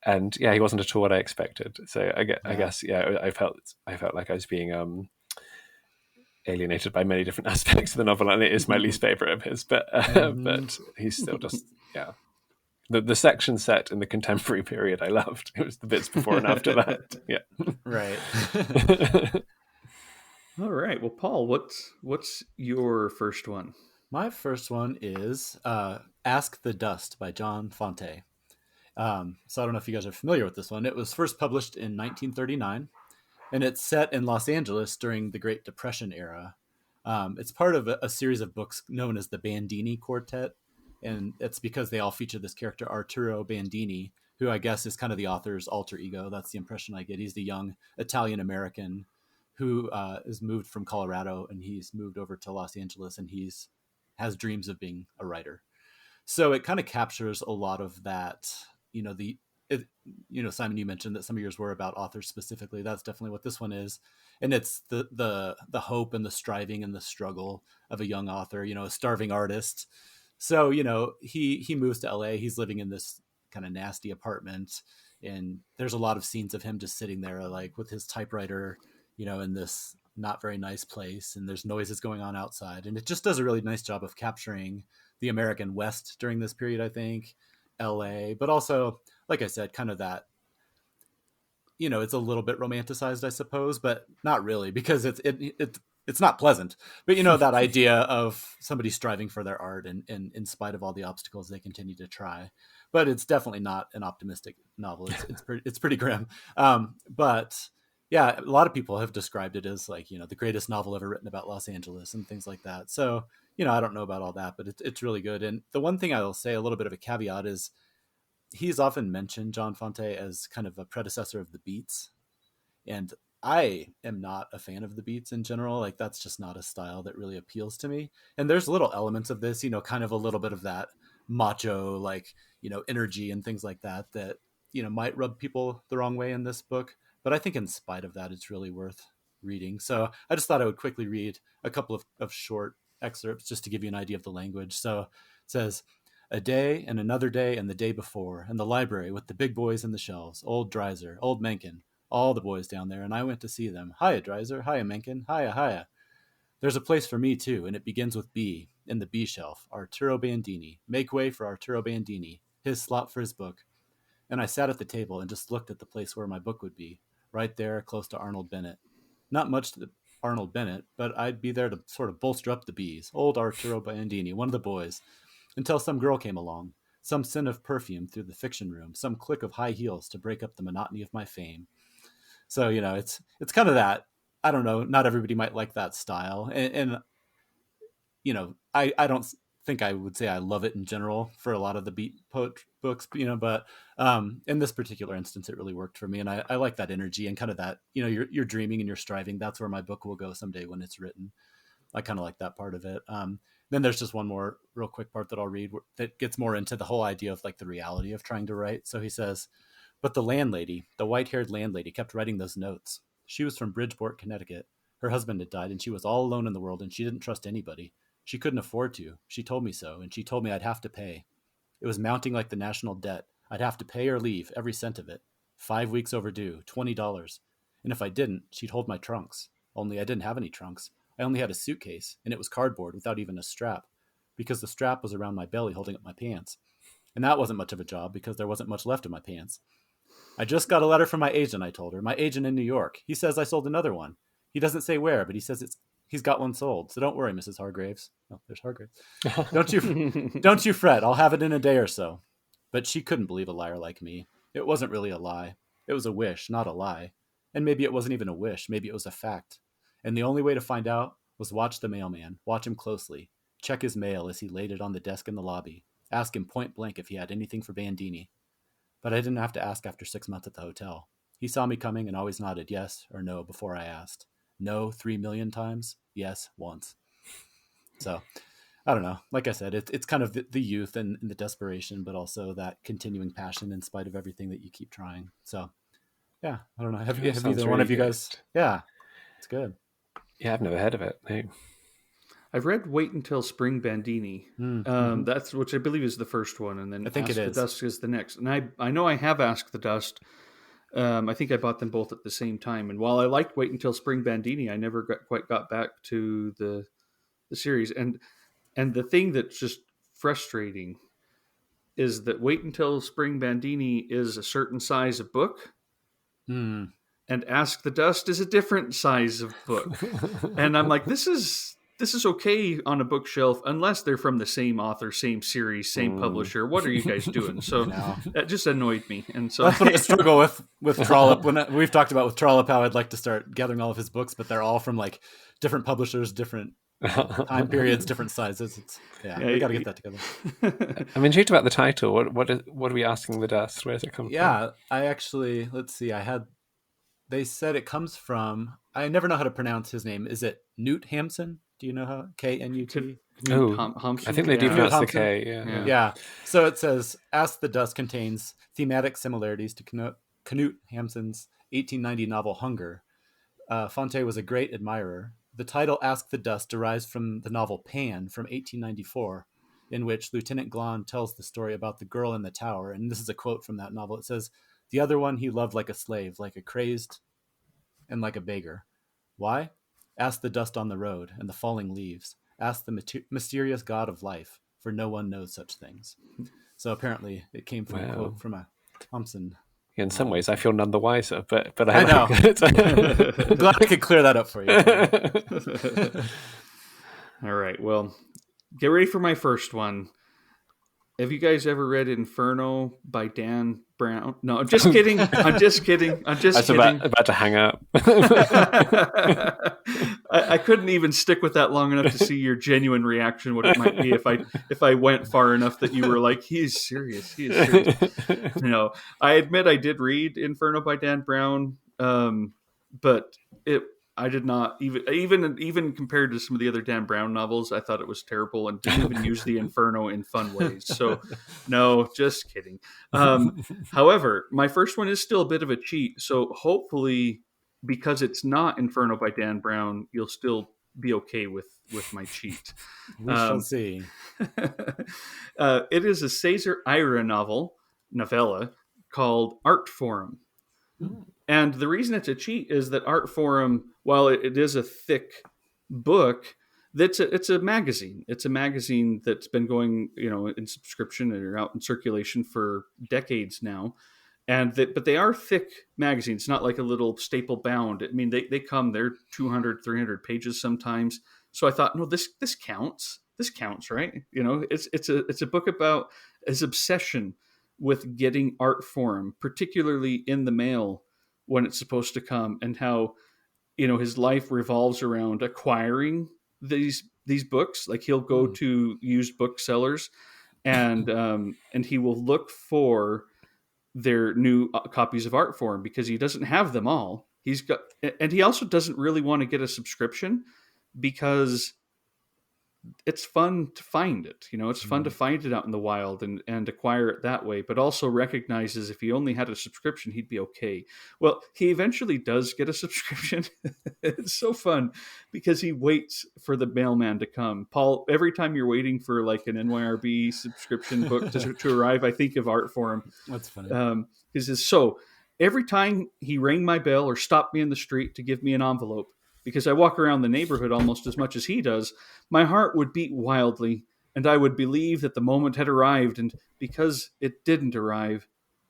S3: And he wasn't at all what I expected. So I guess I felt like I was being alienated by many different aspects of the novel, and it is my least favorite of his. But but he's still just The section set in the contemporary period I loved. It was the bits before and after that. Yeah.
S2: Right.
S1: All right. Well, Paul, what's your first one?
S2: My first one is Ask the Dust by John Fonte. So I don't know if you guys are familiar with this one. It was first published in 1939, and it's set in Los Angeles during the Great Depression era. It's part of a series of books known as the Bandini Quartet, and it's because they all feature this character, Arturo Bandini, who I guess is kind of the author's alter ego. That's the impression I get. He's the young Italian-American who is moved from Colorado, and he's moved over to Los Angeles, and has dreams of being a writer. So it kind of captures a lot of that, Simon, you mentioned that some of yours were about authors specifically. That's definitely what this one is. And it's the hope and the striving and the struggle of a young author, a starving artist. So, he moves to LA. He's living in this kind of nasty apartment, and there's a lot of scenes of him just sitting there, like with his typewriter, in this not very nice place, and there's noises going on outside. And it just does a really nice job of capturing the American West during this period, I think, LA, but also, like I said, kind of that, it's a little bit romanticized, I suppose, but not really, because it's not pleasant. But that idea of somebody striving for their art, and in spite of all the obstacles, they continue to try. But it's definitely not an optimistic novel. It's pretty grim. But yeah, a lot of people have described it as like, the greatest novel ever written about Los Angeles and things like that. So, I don't know about all that, but it's really good. And the one thing I'll say, a little bit of a caveat, is he's often mentioned, John Fonte, as kind of a predecessor of the Beats. And I am not a fan of the Beats in general. Like, that's just not a style that really appeals to me. And there's little elements of this, kind of a little bit of that macho, like, energy and things like that, might rub people the wrong way in this book. But I think in spite of that, it's really worth reading. So I just thought I would quickly read a couple of short excerpts just to give you an idea of the language. So it says, "A day and another day and the day before, and the library with the big boys in the shelves, old Dreiser, old Mencken, all the boys down there, and I went to see them. Hiya, Dreiser, hiya, Mencken, hiya. There's a place for me, too, and it begins with B, in the B shelf, Arturo Bandini. Make way for Arturo Bandini, his slot for his book. And I sat at the table and just looked at the place where my book would be, right there, close to Arnold Bennett. Not much Arnold Bennett, but I'd be there to sort of bolster up the bees. Old Arturo Bandini, one of the boys, until some girl came along, some scent of perfume through the fiction room, some click of high heels to break up the monotony of my fame. So, it's kind of that. I don't know. Not everybody might like that style. And I don't think I would say I love it in general for a lot of the beat poet books, but in this particular instance, it really worked for me. And I like that energy and kind of that, you're dreaming and you're striving. That's where my book will go someday when it's written. I kind of like that part of it. Then there's just one more real quick part that I'll read that gets more into the whole idea of like the reality of trying to write. So he says, but the landlady, the white-haired landlady, kept writing those notes. She was from Bridgeport, Connecticut. Her husband had died and she was all alone in the world and she didn't trust anybody. She couldn't afford to. She told me so, and she told me I'd have to pay. It was mounting like the national debt. I'd have to pay or leave, every cent of it. 5 weeks overdue, $20. And if I didn't, she'd hold my trunks. Only I didn't have any trunks. I only had a suitcase, and it was cardboard without even a strap, because the strap was around my belly holding up my pants. And that wasn't much of a job, because there wasn't much left of my pants. I just got a letter from my agent, I told her. My agent in New York. He says I sold another one. He doesn't say where, but he says he's got one sold. So don't worry, Mrs. Hargraves. Oh, there's Hargraves. Don't you fret. I'll have it in a day or so. But she couldn't believe a liar like me. It wasn't really a lie. It was a wish, not a lie. And maybe it wasn't even a wish. Maybe it was a fact. And the only way to find out was watch the mailman. Watch him closely. Check his mail as he laid it on the desk in the lobby. Ask him point blank if he had anything for Bandini. But I didn't have to ask after 6 months at the hotel. He saw me coming and always nodded yes or no before I asked. No 3 million times. Yes, once. So, I don't know. Like I said, it's kind of the youth and the desperation, but also that continuing passion in spite of everything that you keep trying. So, yeah, I don't know. Have either one
S3: really
S2: of you guys? Yeah, it's good.
S3: Yeah, I've never heard of it. No.
S1: I've read Wait Until Spring Bandini.
S2: Mm-hmm.
S1: That's which I believe is the first one, and then
S2: I think
S1: Ask
S2: it
S1: the
S2: is.
S1: Dust is the next. And I know I have Ask the Dust. I think I bought them both at the same time. And while I liked Wait Until Spring Bandini, I never quite got back to the series. And the thing that's just frustrating is that Wait Until Spring Bandini is a certain size of book.
S2: Mm.
S1: And Ask the Dust is a different size of book. And I'm like, this is okay on a bookshelf unless they're from the same author, same series, same publisher. What are you guys doing? So that just annoyed me. And so
S2: that's what I struggle with Trollope. We've talked about with Trollope how I'd like to start gathering all of his books, but they're all from like different publishers, different time periods, different sizes. We got to get that together.
S3: I'm intrigued about the title. What are we asking the dust? Where does it come from?
S2: Yeah, I actually, let's see. They said it comes from, I never know how to pronounce his name. Is it Newt Hampson? Do you know how? K-N-U-T?
S3: I think they do pronounce the K.
S2: Yeah. So it says, Ask the Dust contains thematic similarities to Knut Hamsun's 1890 novel Hunger. Fonte was a great admirer. The title Ask the Dust derives from the novel Pan from 1894, in which Lieutenant Glahn tells the story about the girl in the tower. And this is a quote from that novel. It says, the other one he loved like a slave, like a crazed and like a beggar. Why? Ask the dust on the road and the falling leaves. Ask the mysterious god of life, for no one knows such things. So apparently it came from a quote from a Thompson.
S3: In some ways, I feel none the wiser, but I
S2: know.
S3: Like it.
S2: I'm glad I could clear that up for you.
S1: All right. Well, get ready for my first one. Have you guys ever read Inferno by Dan Brown? No, I'm just kidding. I'm just kidding. I'm just kidding.
S3: About to hang up.
S1: I couldn't even stick with that long enough to see your genuine reaction, what it might be if I went far enough that you were like, he is serious. He is serious. No, I admit I did read Inferno by Dan Brown, but I did not even compared to some of the other Dan Brown novels, I thought it was terrible and didn't even use the Inferno in fun ways. So no, just kidding. However, my first one is still a bit of a cheat. So hopefully, because it's not Inferno by Dan Brown, you'll still be okay with my cheat.
S2: We shall see.
S1: It is a Cesar Ira novella called Art Forum. And the reason it's a cheat is that Art Forum, while it is a thick book, it's a magazine. It's a magazine that's been going, in subscription or out in circulation for decades now. but they are thick magazines, not like a little staple bound. I mean, they're 200, 300 pages sometimes. So I thought, no, this counts. This counts, right? It's a book about his obsession with getting art for him, particularly in the mail when it's supposed to come, and how, his life revolves around acquiring these books. Like, he'll go to used booksellers and he will look for their new copies of art for him, because he doesn't have them all. And he also doesn't really want to get a subscription, because it's fun to find it. It's fun to find it out in the wild and acquire it that way, but also recognizes if he only had a subscription, he'd be okay. Well, he eventually does get a subscription. It's so fun because he waits for the mailman to come. Paul, every time you're waiting for like an NYRB subscription book to arrive, I think of Art Forum.
S2: That's funny.
S1: He says, so every time he rang my bell or stopped me in the street to give me an envelope, because I walk around the neighborhood almost as much as he does, my heart would beat wildly, and I would believe that the moment had arrived, and because it didn't arrive,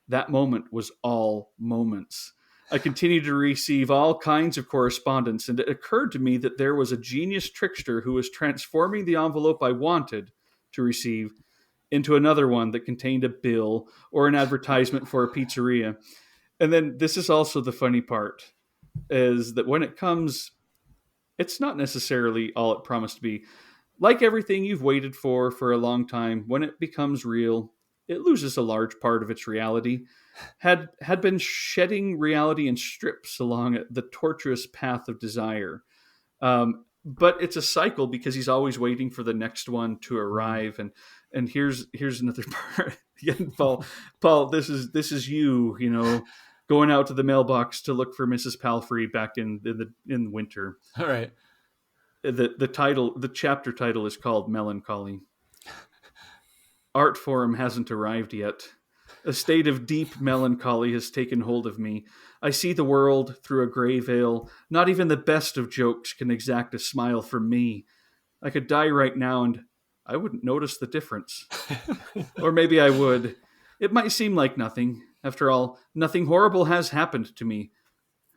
S1: that moment was all moments. I continued to receive all kinds of correspondence, and it occurred to me that there was a genius trickster who was transforming the envelope I wanted to receive into another one that contained a bill or an advertisement for a pizzeria. And then this is also the funny part, is that when it comes, it's not necessarily all it promised to be. Like everything you've waited for a long time, when it becomes real, it loses a large part of its reality. Had been shedding reality in strips along the tortuous path of desire. But it's a cycle, because he's always waiting for the next one to arrive. And here's another part. Again, Paul, this is you, going out to the mailbox to look for Mrs. Palfrey back in winter.
S2: All right.
S1: The chapter title is called Melancholy. Art Forum hasn't arrived yet. A state of deep melancholy has taken hold of me. I see the world through a gray veil. Not even the best of jokes can exact a smile from me. I could die right now and I wouldn't notice the difference. Or maybe I would. It might seem like nothing. After all, nothing horrible has happened to me.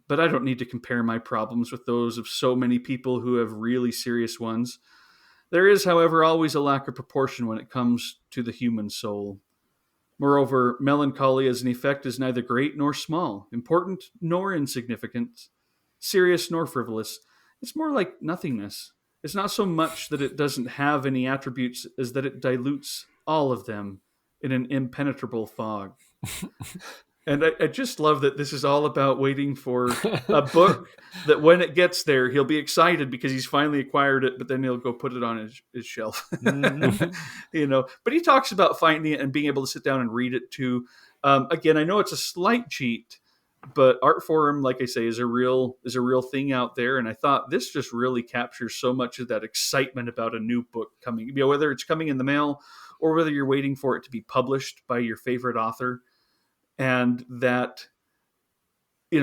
S1: But I don't need to compare my problems with those of so many people who have really serious ones. There is, however, always a lack of proportion when it comes to the human soul. Moreover, melancholy as an effect is neither great nor small, important nor insignificant, serious nor frivolous. It's more like nothingness. It's not so much that it doesn't have any attributes as that it dilutes all of them in an impenetrable fog. And I just love that this is all about waiting for a book that when it gets there, he'll be excited because he's finally acquired it, but then he'll go put it on his shelf.
S2: Mm-hmm.
S1: But he talks about finding it and being able to sit down and read it too. Again, I know it's a slight cheat, but Art Forum, like I say, is a real thing out there. And I thought this just really captures so much of that excitement about a new book coming, whether it's coming in the mail or whether you're waiting for it to be published by your favorite author. And that,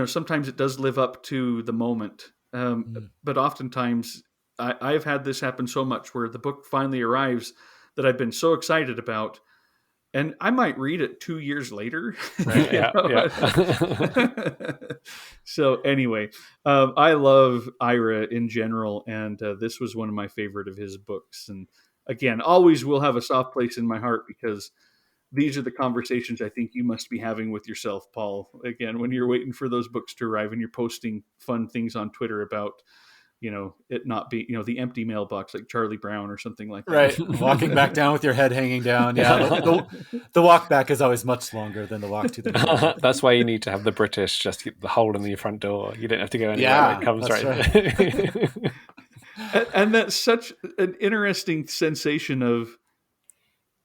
S1: sometimes it does live up to the moment. But oftentimes I've had this happen so much where the book finally arrives that I've been so excited about, and I might read it 2 years later.
S3: Right, yeah.
S1: So anyway, I love Ira in general. And this was one of my favorite of his books. And again, always will have a soft place in my heart, because these are the conversations I think you must be having with yourself, Paul. Again, when you're waiting for those books to arrive and you're posting fun things on Twitter about, it not be, the empty mailbox like Charlie Brown or something like that.
S2: Right. Walking back down with your head hanging down. Yeah. The walk back is always much longer than the walk to the mailbox.
S3: That's why you need to have the British just keep the hole in your front door. You don't have to go anywhere. It comes right.
S1: And that's such an interesting sensation of,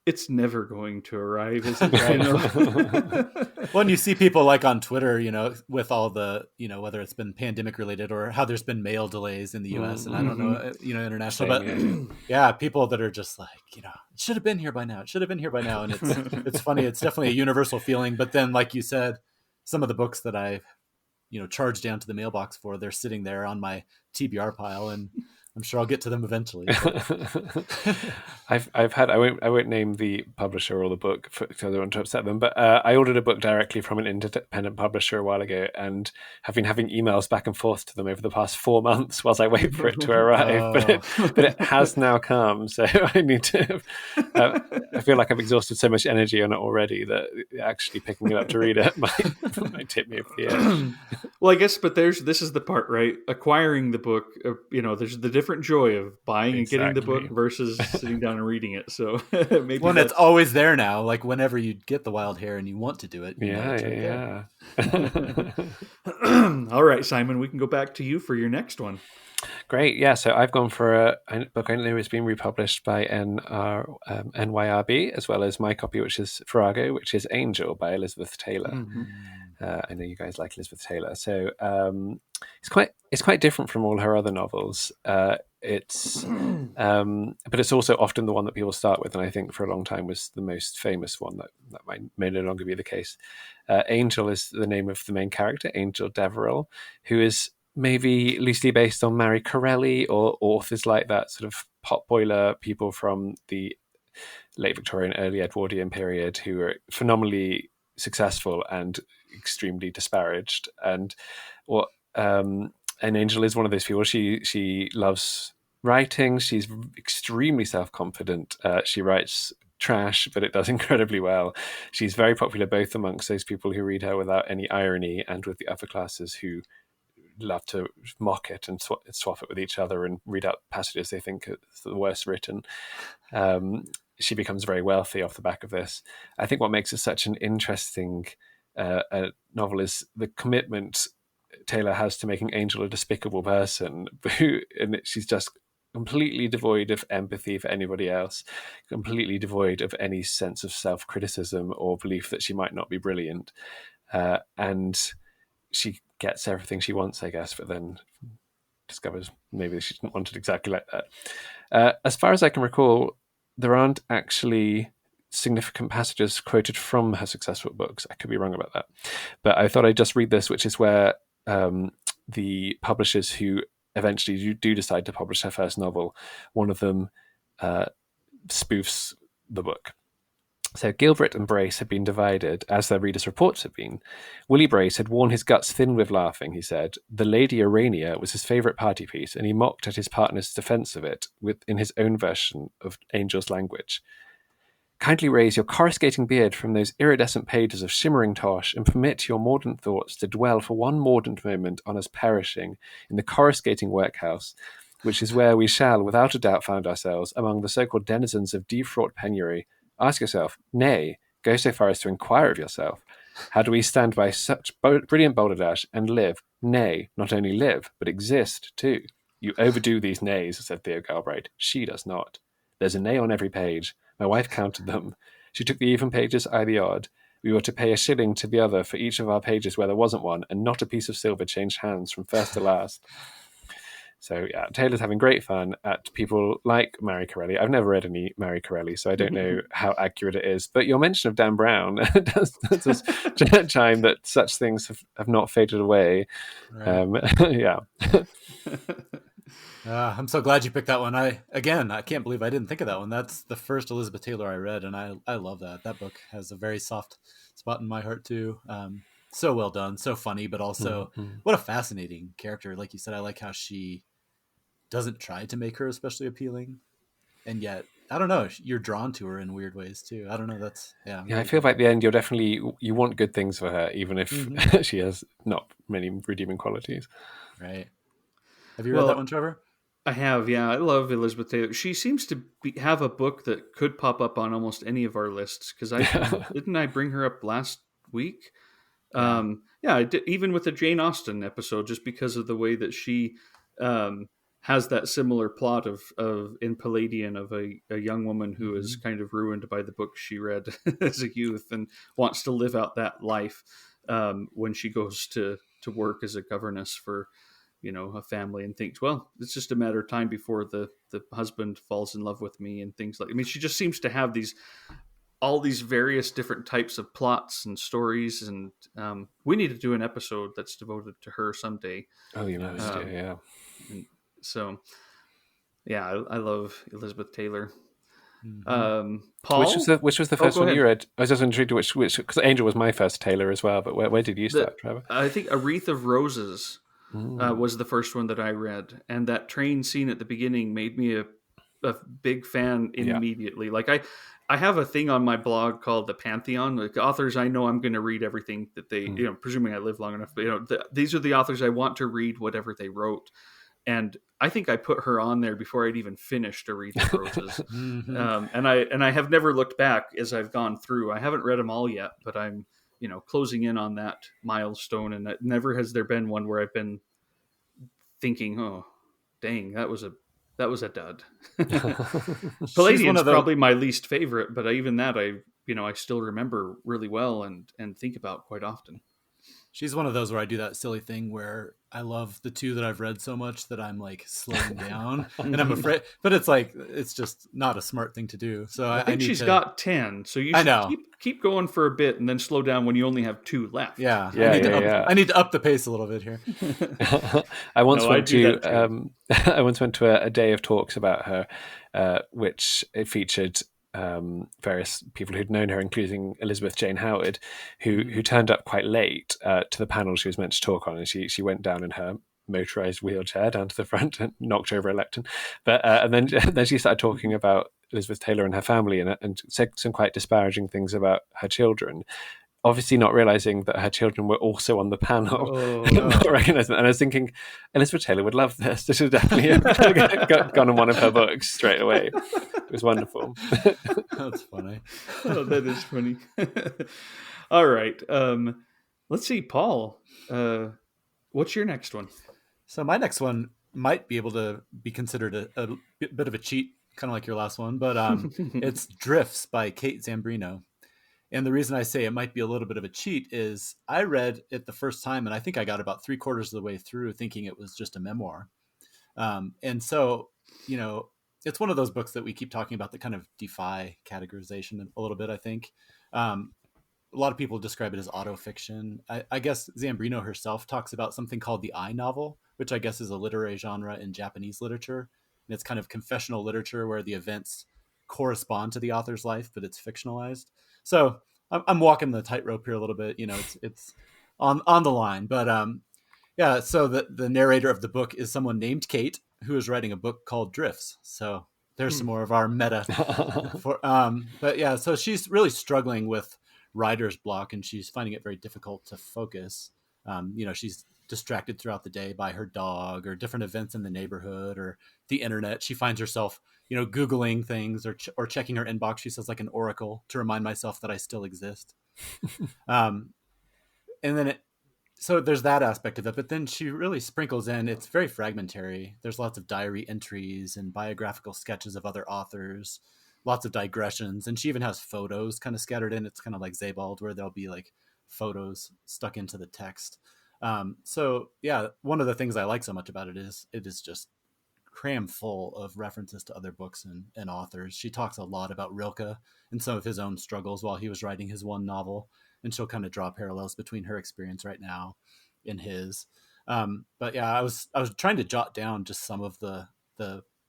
S1: it's never going to arrive, is it? Right?
S2: When you see people like on Twitter, with all the, whether it's been pandemic related or how there's been mail delays in the US and I don't know, international, but people that are just like, it should have been here by now. It should have been here by now. And it's funny. It's definitely a universal feeling. But then, like you said, some of the books that I've, charged down to the mailbox for, they're sitting there on my TBR pile. And I'm sure I'll get to them eventually.
S3: I've had, I won't name the publisher or the book because I don't want to upset them, but I ordered a book directly from an independent publisher a while ago and have been having emails back and forth to them over the past 4 months whilst I wait for it to arrive. But it has now come, so I need to. I feel like I've exhausted so much energy on it already that actually picking it up to read it might tip me over the edge.
S1: Well, I guess, but this is the part, right? Acquiring the book, there's the different joy of buying and getting the book versus sitting down and reading it. So maybe
S2: it's always there now. Like whenever you get the wild hair and you want to do it.
S3: Yeah.
S1: All right, Simon, we can go back to you for your next one.
S3: Great, yeah. So I've gone for a book I know has been republished by NYRB, as well as my copy, which is Farrago, which is Angel by Elizabeth Taylor.
S1: Mm-hmm.
S3: I know you guys like Elizabeth Taylor, so it's quite different from all her other novels. But it's also often the one that people start with, and I think for a long time was the most famous one. That may no longer be the case. Angel is the name of the main character, Angel Deverell, who is maybe loosely based on Mary Corelli or authors like that, sort of potboiler people from the late Victorian, early Edwardian period who are phenomenally successful and extremely disparaged. And Angel is one of those people. She loves writing. She's extremely self-confident. She writes trash, but it does incredibly well. She's very popular both amongst those people who read her without any irony and with the upper classes who love to mock it and swap it with each other and read out passages they think are the worst written. She becomes very wealthy off the back of this. I think what makes it such an interesting novel is the commitment Taylor has to making Angel a despicable person, and she's just completely devoid of empathy for anybody else, completely devoid of any sense of self-criticism or belief that she might not be brilliant. And she gets everything she wants, I guess, but then discovers maybe she didn't want it exactly like that. As far as I can recall, there aren't actually significant passages quoted from her successful books. I could be wrong about that. But I thought I'd just read this, which is where the publishers who eventually do decide to publish her first novel, one of them spoofs the book. So Gilbert and Brace had been divided, as their readers' reports had been. Willie Brace had worn his guts thin with laughing, he said. The Lady Urania was his favourite party piece, and he mocked at his partner's defence of it in his own version of Angel's language. Kindly raise your coruscating beard from those iridescent pages of shimmering tosh and permit your mordant thoughts to dwell for one mordant moment on us perishing in the coruscating workhouse, which is where we shall without a doubt find ourselves among the so-called denizens of defraught penury. Ask yourself, nay, go so far as to inquire of yourself, how do we stand by such brilliant balderdash and live, nay, not only live, but exist too? You overdo these nays, said Theo Galbraith. She does not. There's a nay on every page. My wife counted them. She took the even pages, I the odd. We were to pay a shilling to the other for each of our pages where there wasn't one, and not a piece of silver changed hands from first to last. So yeah, Taylor's having great fun at people like Mary Corelli. I've never read any Mary Corelli, so I don't know how accurate it is. But your mention of Dan Brown does chime that such things have not faded away. Right. Yeah.
S2: I'm so glad you picked that one. I can't believe I didn't think of that one. That's the first Elizabeth Taylor I read, and I love that. That book has a very soft spot in my heart too. So well done, so funny, but also what a fascinating character. Like you said, I like how she doesn't try to make her especially appealing, and yet I don't know, you're drawn to her in weird ways too. I don't know. Yeah.
S3: I feel like at the end you want good things for her, even if she has not many redeeming qualities.
S2: Right. Have you read that one, Trevor?
S1: I have, yeah. I love Elizabeth Taylor. She seems to have a book that could pop up on almost any of our lists, because didn't I bring her up last week? Yeah, I did, even with the Jane Austen episode, just because of the way that she has that similar plot of in Palladian of a young woman who is kind of ruined by the book she read as a youth and wants to live out that life when she goes to work as a governess for a family, and thinks, well, it's just a matter of time before the husband falls in love with me and things like. I mean, she just seems to have all these various different types of plots and stories, and we need to do an episode that's devoted to her someday.
S3: Oh, yeah.
S1: So, Yeah, I love Elizabeth Taylor.
S2: Mm-hmm.
S1: Paul,
S3: Which was the
S1: oh,
S3: first
S1: go
S3: one
S1: ahead.
S3: you read? I was just intrigued which because Angel was my first Taylor as well. But where did you start, Trevor?
S1: I think A Wreath of Roses
S3: Mm.
S1: was the first one that I read, and that train scene at the beginning made me a big fan
S3: Yeah.
S1: immediately. Like I have a thing on my blog called the Pantheon, like authors I know I'm going to read everything that they,
S3: Mm.
S1: you know, presuming I live long enough, but these are the authors I want to read whatever they wrote. And I think I put her on there before I'd even finished A Wreath of Roses.
S2: Mm-hmm.
S1: And I have never looked back as I've gone through. I haven't read them all yet, but I'm, closing in on that milestone. And never has there been one where I've been thinking, oh, dang, that was a dud.
S2: She's one
S1: Palladian's
S2: of those.
S1: probably my least favorite, but even that I still remember really well and think about quite often.
S2: She's one of those where I do that silly thing where I love the two that I've read so much that I'm like slowing down, and I'm afraid. But it's just not a smart thing to do. So
S1: I think
S2: need
S1: she's
S2: to.
S1: got 10, so you
S2: I
S1: should
S2: know.
S1: keep going for a bit and then slow down when you only have 2 left.
S2: Yeah,
S3: Yeah.
S2: I need to up the pace a little bit here.
S3: I once
S1: No, I
S3: went
S1: do
S3: to
S1: that too.
S3: I once went to a day of talks about her, which it featured various people who'd known her, including Elizabeth Jane Howard, who turned up quite late to the panel she was meant to talk on, and she went down in her motorized wheelchair down to the front and knocked over a lectern. But and then she started talking about Elizabeth Taylor and her family, and said some quite disparaging things about her children. Obviously, not realizing that her children were also on the panel,
S1: Oh,
S3: not recognizing. And I was thinking, Elizabeth Taylor would love this. This is definitely gone on one of her books straight away. It was wonderful.
S2: That's funny.
S1: oh, that is funny. All right. Let's see, Paul. What's your next one?
S2: So my next one might be able to be considered a bit of a cheat, kind of like your last one, but it's Drifts by Kate Zambrino. And the reason I say it might be a little bit of a cheat is I read it the first time, and I think I got about 3/4 of the way through thinking it was just a memoir. And so, it's one of those books that we keep talking about that kind of defy categorization a little bit, I think. A lot of people describe it as autofiction. I guess Zambrino herself talks about something called the I novel, which I guess is a literary genre in Japanese literature. And it's kind of confessional literature where the events correspond to the author's life, but it's fictionalized. So I'm walking the tightrope here a little bit. It's on the line. But yeah, so the narrator of the book is someone named Kate who is writing a book called Drifts. So there's some more of our meta. But yeah, so she's really struggling with writer's block, and she's finding it very difficult to focus. She's distracted throughout the day by her dog or different events in the neighborhood or the internet. She finds herself, Googling things or checking her inbox. She says like an oracle to remind myself that I still exist. And then so there's that aspect of it, but then she really sprinkles in, it's very fragmentary. There's lots of diary entries and biographical sketches of other authors, lots of digressions, and she even has photos kind of scattered in. It's kind of like Zabald, where there'll be like photos stuck into the text. So yeah, one of the things I like so much about it is just cram full of references to other books and authors. She talks a lot about Rilke and some of his own struggles while he was writing his one novel, and she'll kind of draw parallels between her experience right now and his. But yeah, I was trying to jot down just some of the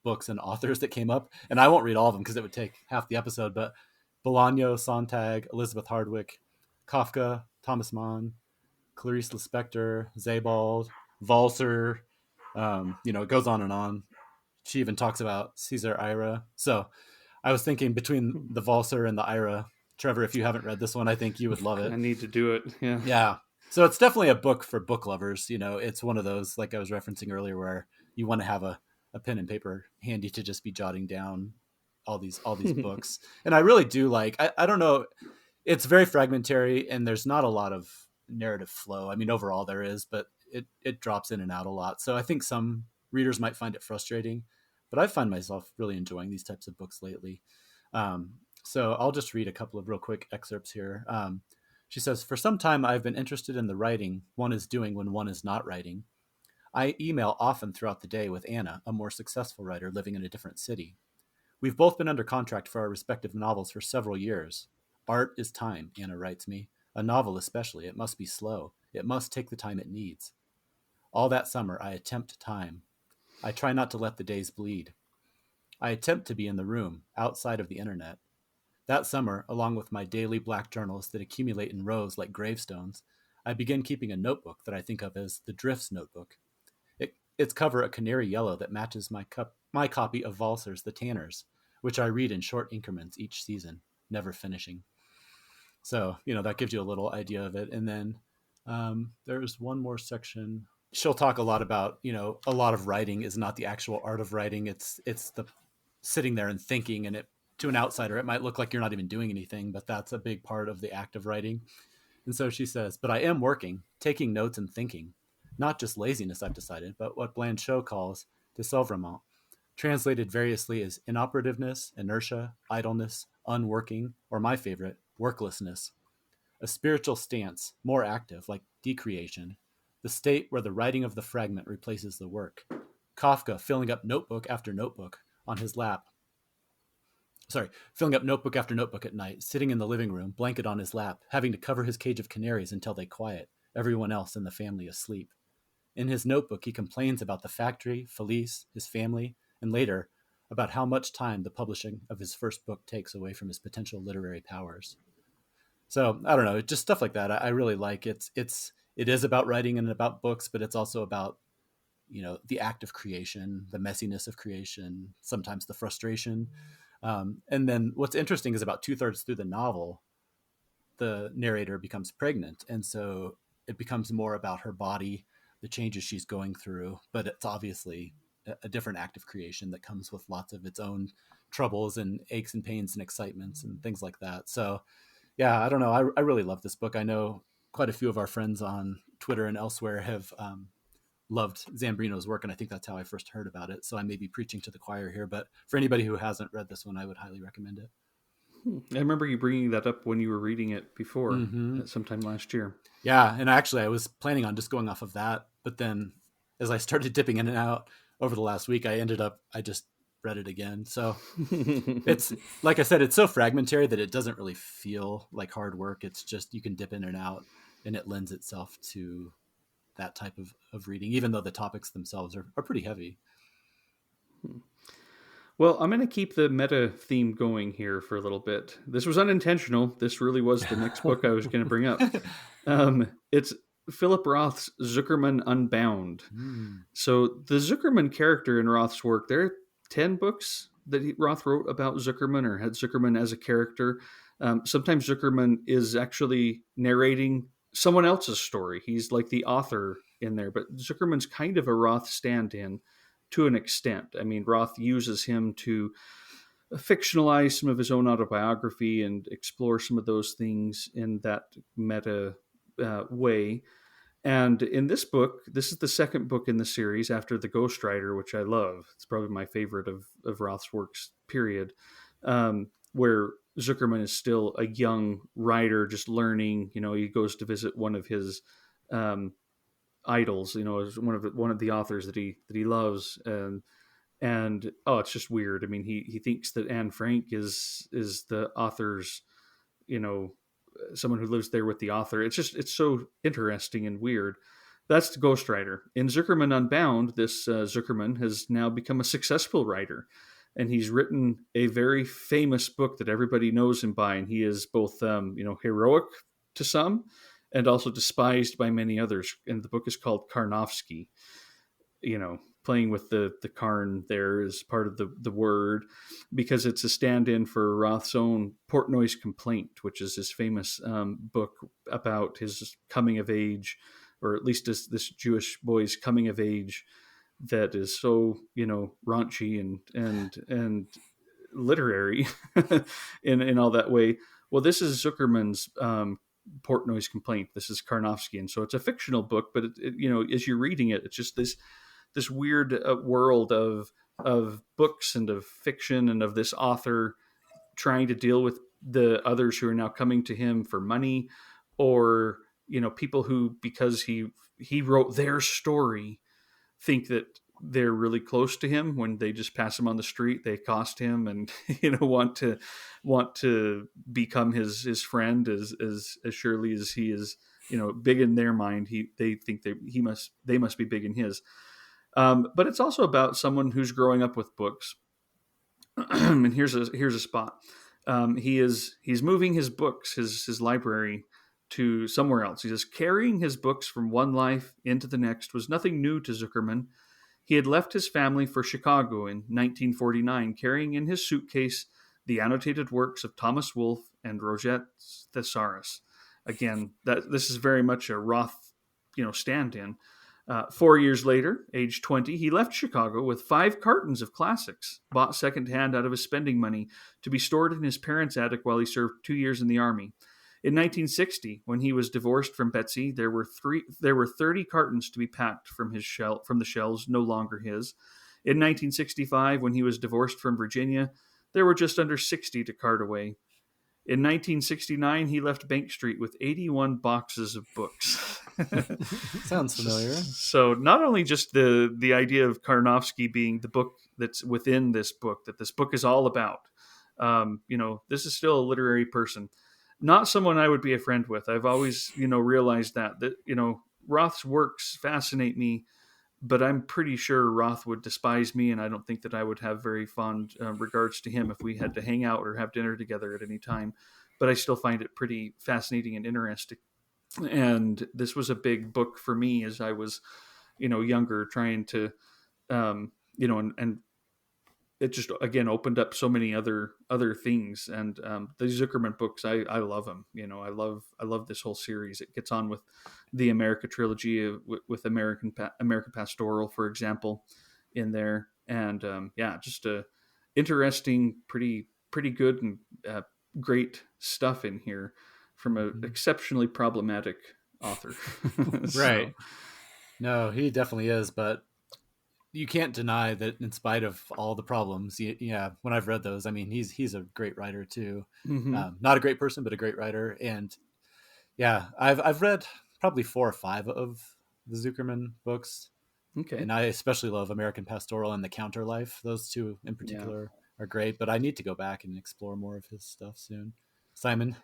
S2: books and authors that came up, and I won't read all of them because it would take half the episode. But Bolaño, Sontag, Elizabeth Hardwick, Kafka, Thomas Mann, Clarice Lispector, Zabald, Valser. It goes on and on. She even talks about Caesar Ira. So I was thinking between the Valser and the Ira, Trevor, if you haven't read this one, I think you would love it.
S1: I need to do it. Yeah.
S2: Yeah. So it's definitely a book for book lovers. It's one of those, like I was referencing earlier, where you want to have a pen and paper handy to just be jotting down all these books. And I really do like, I don't know, it's very fragmentary and there's not a lot of narrative flow. I mean, overall there is, but it drops in and out a lot. So I think some readers might find it frustrating, but I find myself really enjoying these types of books lately. So I'll just read a couple of real quick excerpts here. She says, "For some time, I've been interested in the writing one is doing when one is not writing. I email often throughout the day with Anna, a more successful writer living in a different city. We've both been under contract for our respective novels for several years. Art is time, Anna writes me. A novel especially, it must be slow. It must take the time it needs. All that summer, I attempt time. I try not to let the days bleed. I attempt to be in the room, outside of the internet. That summer, along with my daily black journals that accumulate in rows like gravestones, I begin keeping a notebook that I think of as the Drifts notebook. Its cover a canary yellow that matches my copy of Walser's The Tanners, which I read in short increments each season, never finishing. So, that gives you a little idea of it. And then there's one more section. She'll talk a lot about, a lot of writing is not the actual art of writing. It's the sitting there and thinking, and to an outsider, it might look like you're not even doing anything, but that's a big part of the act of writing. And so she says, but I am working, taking notes and thinking. Not just laziness, I've decided, but what Blanchot calls déseoeuvrement, translated variously as inoperativeness, inertia, idleness, unworking, or my favorite, worklessness. A spiritual stance, more active, like decreation, the state where the writing of the fragment replaces the work. Kafka filling up notebook after notebook on his lap. Filling up notebook after notebook at night, sitting in the living room, blanket on his lap, having to cover his cage of canaries until they quiet, everyone else in the family asleep. In his notebook, he complains about the factory, Felice, his family, and later, about how much time the publishing of his first book takes away from his potential literary powers. So, I don't know, just stuff like that. I really like it. It is about writing and about books, but it's also about, the act of creation, the messiness of creation, sometimes the frustration. And then what's interesting is about 2/3 through the novel, the narrator becomes pregnant. And so it becomes more about her body, the changes she's going through, but it's obviously a different act of creation that comes with lots of its own troubles and aches and pains and excitements and things like that. So yeah, I don't know. I really love this book. I know quite a few of our friends on Twitter and elsewhere have loved Zambrino's work, and I think that's how I first heard about it. So I may be preaching to the choir here, but for anybody who hasn't read this one, I would highly recommend it.
S1: I remember you bringing that up when you were reading it before, sometime last year.
S2: Yeah, and actually I was planning on just going off of that, but then as I started dipping in and out over the last week, I just read it again. So it's, like I said, it's so fragmentary that it doesn't really feel like hard work. It's just, you can dip in and out, and it lends itself to that type of reading, even though the topics themselves are pretty heavy.
S1: Well, I'm going to keep the meta theme going here for a little bit. This was unintentional. This really was the next book I was going to bring up. It's Philip Roth's Zuckerman Unbound. So the Zuckerman character in Roth's work, there are 10 books that Roth wrote about Zuckerman, or had Zuckerman as a character. Sometimes Zuckerman is actually narrating someone else's story. He's like the author in there, but Zuckerman's kind of a Roth stand-in to an extent. I mean, Roth uses him to fictionalize some of his own autobiography and explore some of those things in that meta way. And in this book, this is the second book in the series after The Ghostwriter, which I love. It's probably my favorite of Roth's works, period, where Zuckerman is still a young writer, just learning. He goes to visit one of his idols, one of the authors that he loves, and it's just weird. I mean, he thinks that Anne Frank is the author's, someone who lives there with the author. It's so interesting and weird. That's the Ghostwriter. In Zuckerman Unbound, this Zuckerman has now become a successful writer, and he's written a very famous book that everybody knows him by, and he is both heroic to some and also despised by many others. And the book is called Karnofsky. Playing with the Karn there is part of the word, because it's a stand-in for Roth's own Portnoy's Complaint, which is his famous book about his coming of age, or at least this Jewish boy's coming of age that is so, raunchy and literary in all that way. Well, this is Zuckerman's Portnoy's Complaint. This is Karnofsky. And so it's a fictional book, but as you're reading it, it's just this weird world of books and of fiction and of this author trying to deal with the others who are now coming to him for money, or, people who, because he wrote their story, think that they're really close to him. When they just pass him on the street, they accost him and, want to become his friend as surely as he is, big in their mind. They think they must be big in his. But it's also about someone who's growing up with books and here's a spot. He's moving his books, his library, to somewhere else. He says carrying his books from one life into the next was nothing new to Zuckerman. He had left his family for Chicago in 1949, carrying in his suitcase the annotated works of Thomas Wolfe and Roget's Thesaurus. Again, this is very much a Roth, stand-in. 4 years later, age 20, he left Chicago with 5 cartons of classics, bought secondhand out of his spending money, to be stored in his parents' attic while he served 2 years in the Army. In 1960, when he was divorced from Betsy, there were 30 cartons to be packed from the shelves, no longer his. In 1965, when he was divorced from Virginia, there were just under 60 to cart away. In 1969, he left Bank Street with 81 boxes of books.
S2: Sounds familiar.
S1: So not only just the idea of Karnofsky being the book that's within this book, that this book is all about. This is still a literary person. Not someone I would be a friend with. I've always, realized that Roth's works fascinate me, but I'm pretty sure Roth would despise me, and I don't think that I would have very fond regards to him if we had to hang out or have dinner together at any time. But I still find it pretty fascinating and interesting. And this was a big book for me as I was, younger, trying to, and it just again opened up so many other things. And the Zuckerman books, I love them. I love this whole series. It gets on with the America trilogy with American Pastoral, for example, in there. And just a interesting, pretty good and great stuff in here from an exceptionally problematic author.
S2: Right. No, he definitely is, but you can't deny that in spite of all the problems, when I've read those, I mean, he's a great writer too.
S1: Mm-hmm.
S2: Not a great person, but a great writer. And I've read probably 4 or 5 of the Zuckerman books.
S1: Okay.
S2: And I especially love American Pastoral and The Counterlife. Those 2 in particular are great, but I need to go back and explore more of his stuff soon. Simon,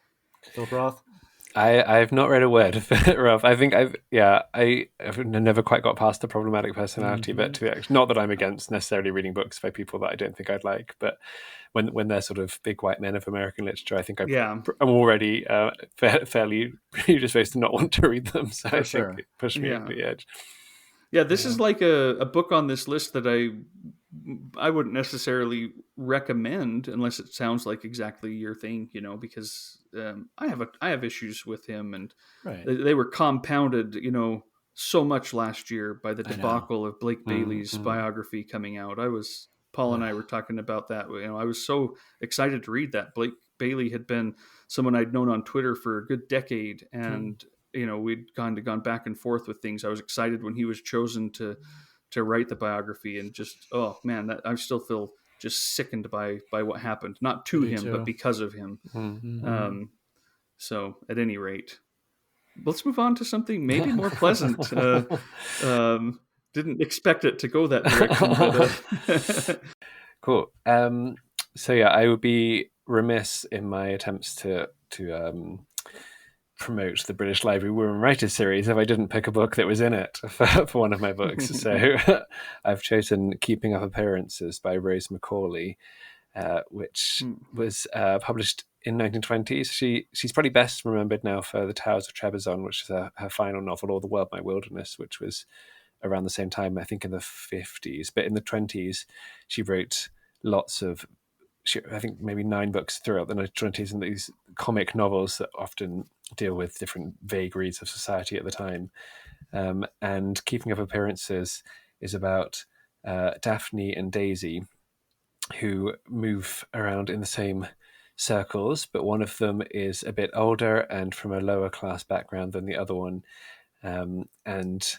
S2: Philip Roth?
S3: I've not read a word of it, Roth. I think I've never quite got past the problematic personality bit, to be honest. Not that I'm against necessarily reading books by people that I don't think I'd like, but when they're sort of big white men of American literature, I think I'm already fairly predisposed to not want to read them. So I think it pushed me over the edge.
S1: Yeah, this is like a book on this list that I wouldn't necessarily recommend unless it sounds like exactly your thing, because I have issues with him, and they were compounded, so much last year by the debacle of Blake Bailey's biography coming out. Paul and I were talking about that. I was so excited to read that. Blake Bailey had been someone I'd known on Twitter for a good decade, and we'd kind of gone back and forth with things. I was excited when he was chosen to write the biography, and just, oh man, that I still feel just sickened by what happened, not to him, but because of him.
S2: Mm-hmm.
S1: So at any rate, let's move on to something maybe more pleasant. Didn't expect it to go that direction, but
S3: cool. So I would be remiss in my attempts to promote the British Library Women Writers series if I didn't pick a book that was in it for one of my books. So I've chosen Keeping Up Appearances by Rose Mccauley, which was published in 1920s. She's probably best remembered now for The Towers of Trebizond, which is her final novel, or The World My Wilderness, which was around the same time, I think in the 50s. But in the 20s, she wrote lots of, I think maybe 9 books throughout the 1920s, and these comic novels that often deal with different vagaries of society at the time. And Keeping Up Appearances is about Daphne and Daisy, who move around in the same circles, but one of them is a bit older and from a lower class background than the other one. And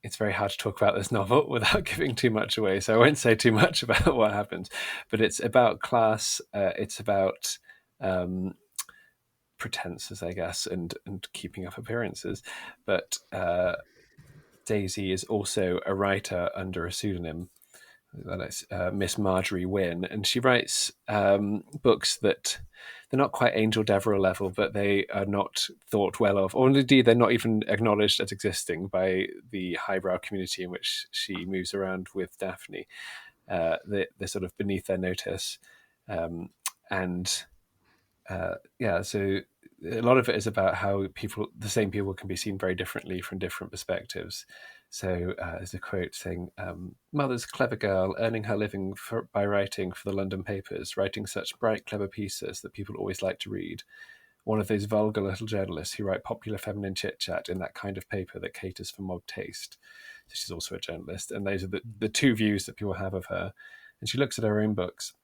S3: it's very hard to talk about this novel without giving too much away, so I won't say too much about what happens. But it's about class, it's about pretenses, I guess, and keeping up appearances. But Daisy is also a writer under a pseudonym. That is Miss Marjorie Wynne, and she writes books that they're not quite Angel Deverell level, but they are not thought well of, or indeed they're not even acknowledged as existing by the highbrow community in which she moves around with Daphne. they're sort of beneath their notice. So a lot of it is about how the same people can be seen very differently from different perspectives. So there's a quote saying, "Mother's a clever girl, earning her living by writing for the London papers, writing such bright, clever pieces that people always like to read. One of those vulgar little journalists who write popular feminine chit-chat in that kind of paper that caters for mob taste." So she's also a journalist. And those are the two views that people have of her. And she looks at her own books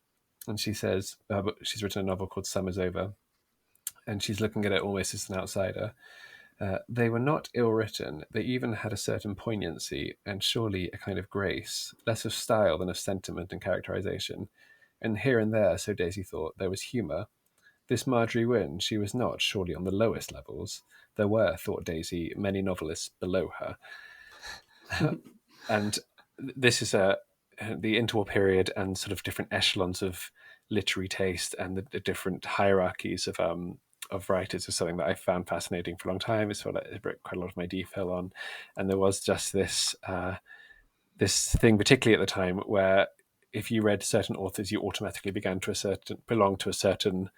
S3: and she says, she's written a novel called Summer's Over. And she's looking at it almost as an outsider. They were not ill-written. They even had a certain poignancy and surely a kind of grace, less of style than of sentiment and characterization. And here and there, so Daisy thought, there was humour. This Marjorie Wynne, she was not surely on the lowest levels. There were, thought Daisy, many novelists below her. And this is the interwar period and sort of different echelons of literary taste and the different hierarchies of writers is something that I found fascinating for a long time. It's what I wrote quite a lot of my DPhil on. And there was just this thing, particularly at the time, where if you read certain authors, you automatically began to belong to a certain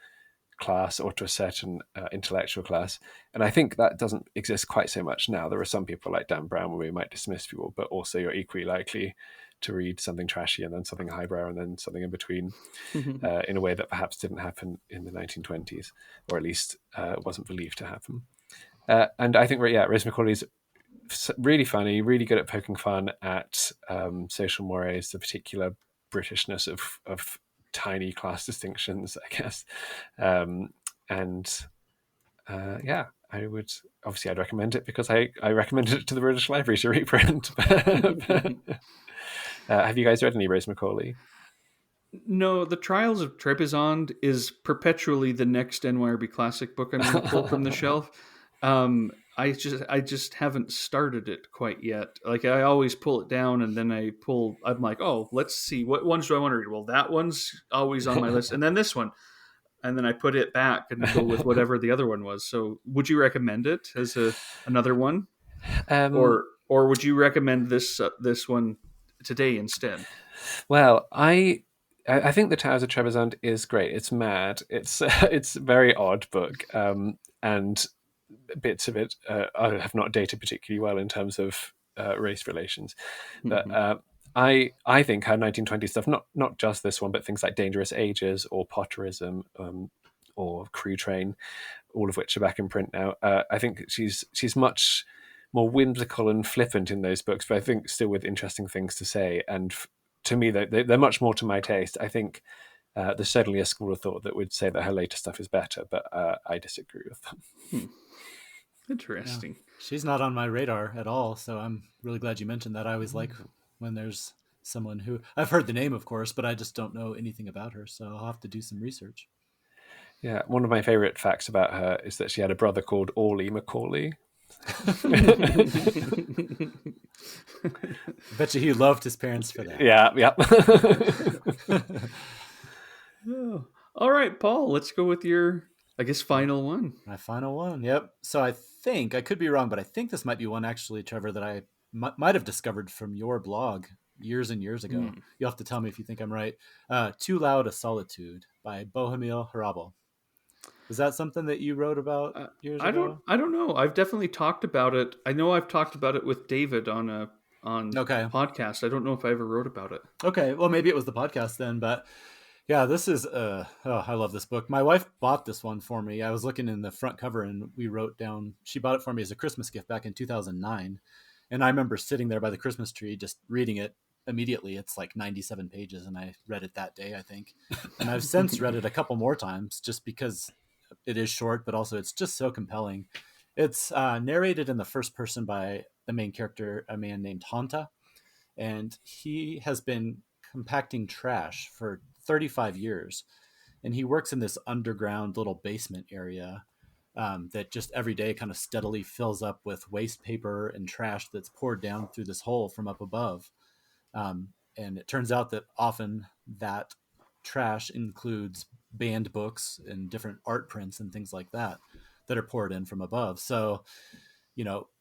S3: class or to a certain intellectual class. And I think that doesn't exist quite so much now. There are some people like Dan Brown where we might dismiss people, but also you're equally likely to read something trashy and then something highbrow and then something in between in a way that perhaps didn't happen in the 1920s, or at least wasn't believed to happen. And I think, Rose Mccauley's really funny, really good at poking fun at social mores, the particular Britishness of tiny class distinctions, I guess. I'd recommend it because I recommended it to the British Library to reprint. Have you guys read any Rose Mccauley?
S1: No, The Trials of Trebizond is perpetually the next NYRB classic book I'm going to pull from the shelf. I just haven't started it quite yet. Like, I always pull it down and then I'm like, oh, let's see, what ones do I want to read? Well, that one's always on my list. And then this one. And then I put it back and go with whatever the other one was. So would you recommend it as another one? Or would you recommend this one today instead?
S3: Well, I think the Towers of Trebizond is great. It's mad. It's it's a very odd book, and bits of it I have not dated particularly well in terms of race relations. But I think her 1920s stuff, not just this one, but things like Dangerous Ages or Potterism or Crew Train, all of which are back in print now. I think she's much more whimsical and flippant in those books, but I think still with interesting things to say. And to me, they're much more to my taste. I think there's certainly a school of thought that would say that her later stuff is better, but I disagree with them.
S1: Interesting.
S2: Yeah. She's not on my radar at all, so I'm really glad you mentioned that. I always like when there's someone who I've heard the name, of course, but I just don't know anything about her, so I'll have to do some research.
S3: Yeah, one of my favorite facts about her is that she had a brother called Orley Mccauley.
S2: I bet you he loved his parents for that.
S3: Yeah.
S1: Oh. All right, Paul, let's go with your, I guess, final one.
S2: My final one, yep. So I think, I could be wrong, but I think this might be one actually, Trevor, that I might have discovered from your blog years and years ago. You'll have to tell me if you think I'm right. Too Loud a Solitude by Bohemil Hrabal. Is that something that you wrote about years ago?
S1: I don't know. I've definitely talked about it. I know I've talked about it with David on a podcast. I don't know if I ever wrote about it.
S2: Okay, well, maybe it was the podcast then, but yeah, this is I love this book. My wife bought this one for me. I was looking in the front cover and we wrote down, she bought it for me as a Christmas gift back in 2009. And I remember sitting there by the Christmas tree, just reading it immediately. It's like 97 pages and I read it that day, I think. And I've since read it a couple more times just because it is short, but also it's just so compelling. It's narrated in the first person by the main character, a man named Honta. And he has been compacting trash for 35 years. And he works in this underground little basement area that just every day kind of steadily fills up with waste paper and trash that's poured down through this hole from up above. And it turns out that often that trash includes banned books and different art prints and things like that are poured in from above. So,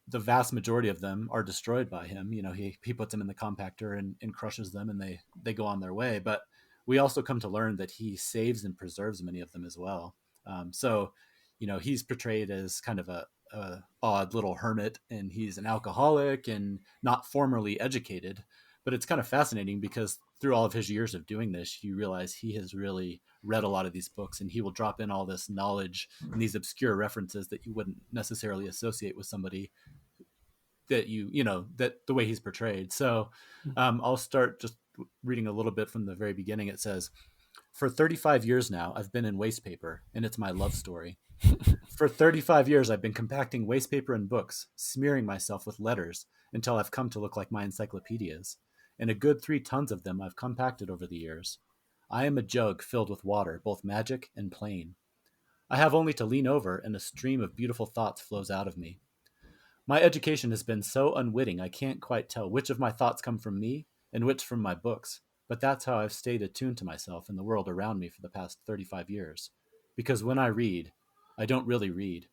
S2: the vast majority of them are destroyed by him. He puts them in the compactor and crushes them, and they go on their way. But we also come to learn that he saves and preserves many of them as well. So he's portrayed as kind of a odd little hermit, and he's an alcoholic and not formally educated. But it's kind of fascinating because through all of his years of doing this, you realize he has really read a lot of these books, and he will drop in all this knowledge and these obscure references that you wouldn't necessarily associate with somebody that that the way he's portrayed. So I'll start just reading a little bit from the very beginning. It says, "For 35 years now, I've been in wastepaper, and it's my love story. For 35 years, I've been compacting wastepaper and books, smearing myself with letters until I've come to look like my encyclopedias. And a good 3 tons of them I've compacted over the years. I am a jug filled with water, both magic and plain. I have only to lean over, and a stream of beautiful thoughts flows out of me. My education has been so unwitting I can't quite tell which of my thoughts come from me and which from my books, but that's how I've stayed attuned to myself and the world around me for the past 35 years. Because when I read, I don't really read.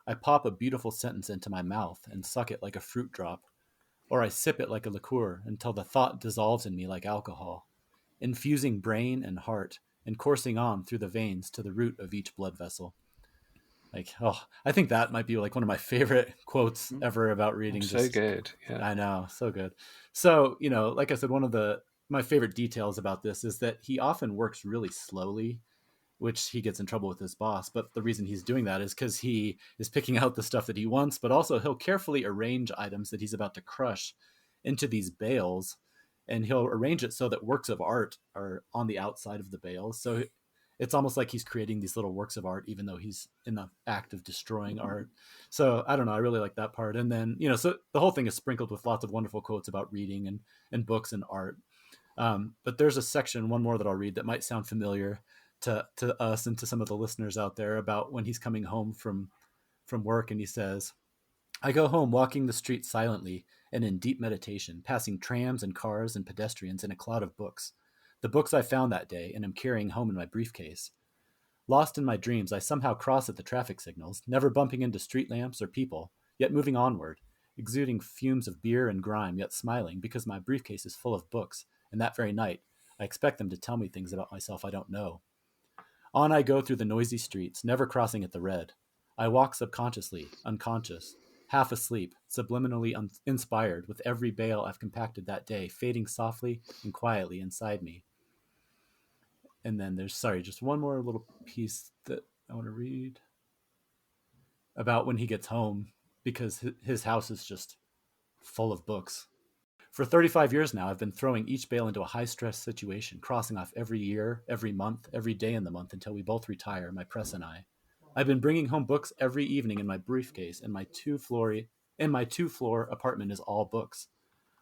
S2: I pop a beautiful sentence into my mouth and suck it like a fruit drop, or I sip it like a liqueur until the thought dissolves in me like alcohol, infusing brain and heart and coursing on through the veins to the root of each blood vessel." I think that might be like one of my favorite quotes ever about reading.
S3: So good. Yeah.
S2: I know, so good. So, like I said, one of my favorite details about this is that he often works really slowly, which he gets in trouble with his boss. But the reason he's doing that is because he is picking out the stuff that he wants, but also he'll carefully arrange items that he's about to crush into these bales, and he'll arrange it so that works of art are on the outside of the bales. So it's almost like he's creating these little works of art, even though he's in the act of destroying art. So I don't know. I really like that part. And then, so the whole thing is sprinkled with lots of wonderful quotes about reading and books and art. But there's a section, one more that I'll read that might sound familiar to us and to some of the listeners out there, about when he's coming home from work. And he says, "I go home walking the streets silently and in deep meditation, passing trams and cars and pedestrians in a cloud of books. The books I found that day and am carrying home in my briefcase. Lost in my dreams, I somehow cross at the traffic signals, never bumping into street lamps or people, yet moving onward, exuding fumes of beer and grime, yet smiling because my briefcase is full of books, and that very night I expect them to tell me things about myself I don't know. On I go through the noisy streets, never crossing at the red. I walk subconsciously, unconscious, half asleep, subliminally inspired, with every bale I've compacted that day fading softly and quietly inside me." And then there's, just one more little piece that I want to read about when he gets home, because his house is just full of books. "For 35 years now, I've been throwing each bale into a high-stress situation, crossing off every year, every month, every day in the month until we both retire, my press and I. I've been bringing home books every evening in my briefcase, and my two-floor apartment is all books.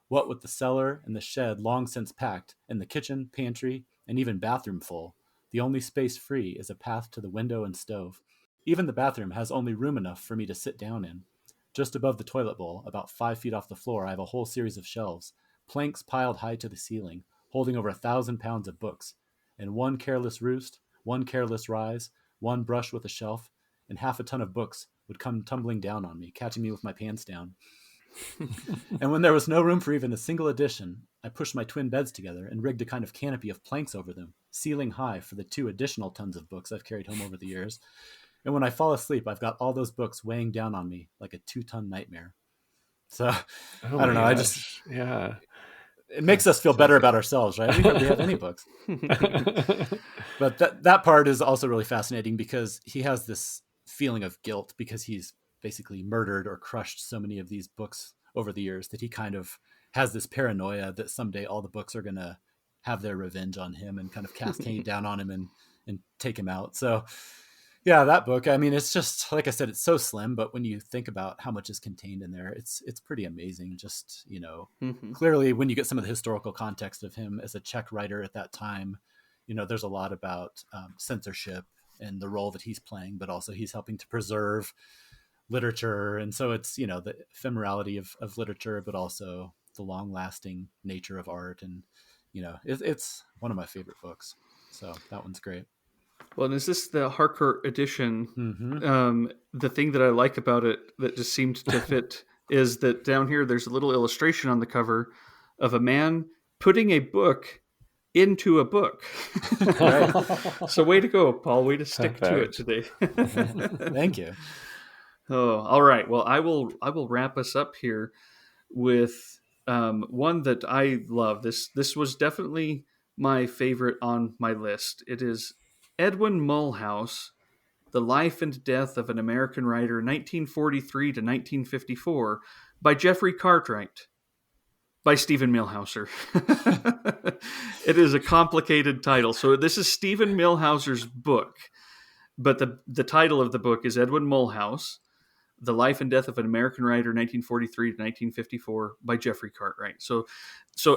S2: What with the cellar and the shed long since packed, and the kitchen, pantry, and even bathroom full, the only space free is a path to the window and stove. Even the bathroom has only room enough for me to sit down in. Just above the toilet bowl, about 5 feet off the floor, I have a whole series of shelves, planks piled high to the ceiling, holding over 1,000 pounds of books, and one careless roost, one careless rise, one brush with a shelf, and half a ton of books would come tumbling down on me, catching me with my pants down. And when there was no room for even a single edition, I pushed my twin beds together and rigged a kind of canopy of planks over them, ceiling high, for the 2 additional tons of books I've carried home over the years. And when I fall asleep, I've got all those books weighing down on me like a 2-ton nightmare." So I don't know.
S3: Yeah.
S2: It makes us feel better about ourselves, right? We hardly have any books. But that part is also really fascinating, because he has this feeling of guilt because he's basically murdered or crushed so many of these books over the years, that he kind of has this paranoia that someday all the books are going to have their revenge on him and kind of cascade down on him and take him out. So yeah, that book, I mean, it's just, like I said, it's so slim, but when you think about how much is contained in there, it's pretty amazing. Just, clearly when you get some of the historical context of him as a Czech writer at that time, there's a lot about censorship and the role that he's playing, but also he's helping to preserve literature. And so it's, the ephemerality of literature, but also the long lasting nature of art. And, it's one of my favorite books. So that one's great.
S1: Well, and is this the Harcourt edition?
S2: Mm-hmm.
S1: The thing that I like about it that just seemed to fit is that down here there's a little illustration on the cover of a man putting a book into a book. So way to go, Paul. Way to stick to it today.
S2: Thank you.
S1: Oh, all right. Well, I will wrap us up here with one that I love. This was definitely my favorite on my list. It is Edwin Mulhouse, The Life and Death of an American Writer, 1943 to 1954, by Jeffrey Cartwright, by Stephen Milhouser. It is a complicated title. So this is Stephen Milhouser's book, but the title of the book is Edwin Mulhouse, The Life and Death of an American Writer, 1943 to 1954, by Jeffrey Cartwright. So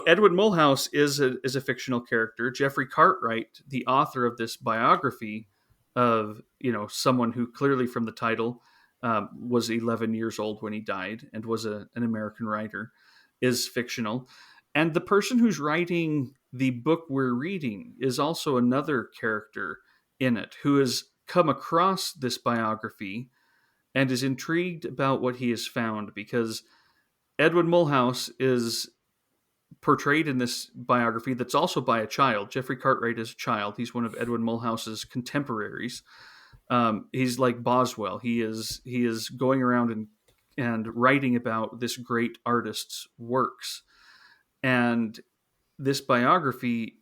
S1: Edwin Mulhouse is a fictional character. Jeffrey Cartwright, the author of this biography of someone who clearly from the title was 11 years old when he died and was an American writer, is fictional. And the person who's writing the book we're reading is also another character in it who has come across this biography and is intrigued about what he has found, because Edwin Mulhouse is portrayed in this biography that's also by a child. Jeffrey Cartwright is a child. He's one of Edwin Mulhouse's contemporaries. He's like Boswell. He is going around and writing about this great artist's works. And this biography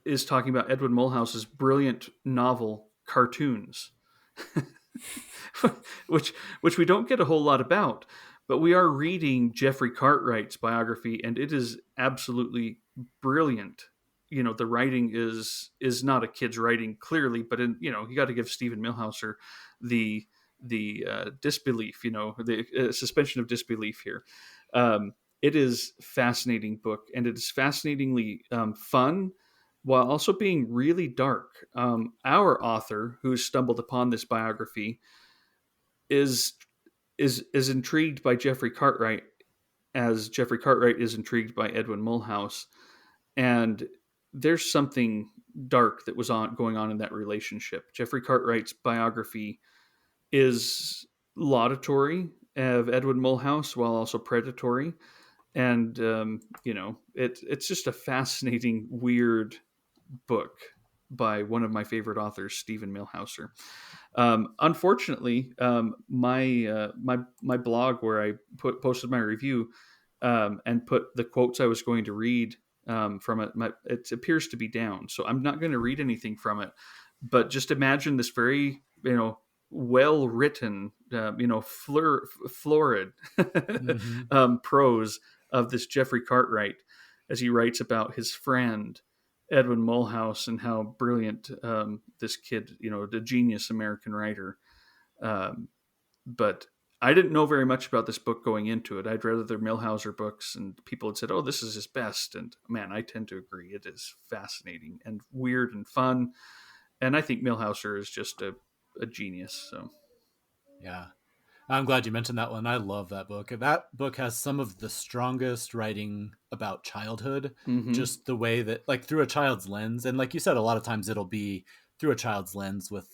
S1: is talking about Edwin Mulhouse's brilliant novel, Cartoons, which we don't get a whole lot about. But we are reading Jeffrey Cartwright's biography, and it is absolutely brilliant. The writing is not a kid's writing, clearly, but you got to give Stephen Milhouser the disbelief, the suspension of disbelief here. It is a fascinating book, and it is fascinatingly fun, while also being really dark. Our author, who stumbled upon this biography, is intrigued by Jeffrey Cartwright, as Jeffrey Cartwright is intrigued by Edwin Mulhouse, and there's something dark that was going on in that relationship. Jeffrey Cartwright's biography is laudatory of Edwin Mulhouse while also predatory, and it's just a fascinating, weird book by one of my favorite authors, Stephen Milhouser. Unfortunately, my blog where I posted my review and put the quotes I was going to read from it, it appears to be down. So I'm not going to read anything from it. But just imagine this very well written, florid prose of this Jeffrey Cartwright as he writes about his friend Edwin Mulhouse and how brilliant this kid, the genius American writer. But I didn't know very much about this book going into it. I'd read other Milhouser books, and people had said, "Oh, this is his best." And man, I tend to agree. It is fascinating and weird and fun. And I think Milhouser is just a genius. So,
S2: yeah. I'm glad you mentioned that one. I love that book. That book has some of the strongest writing about childhood, just the way that, like, through a child's lens. And like you said, a lot of times it'll be through a child's lens with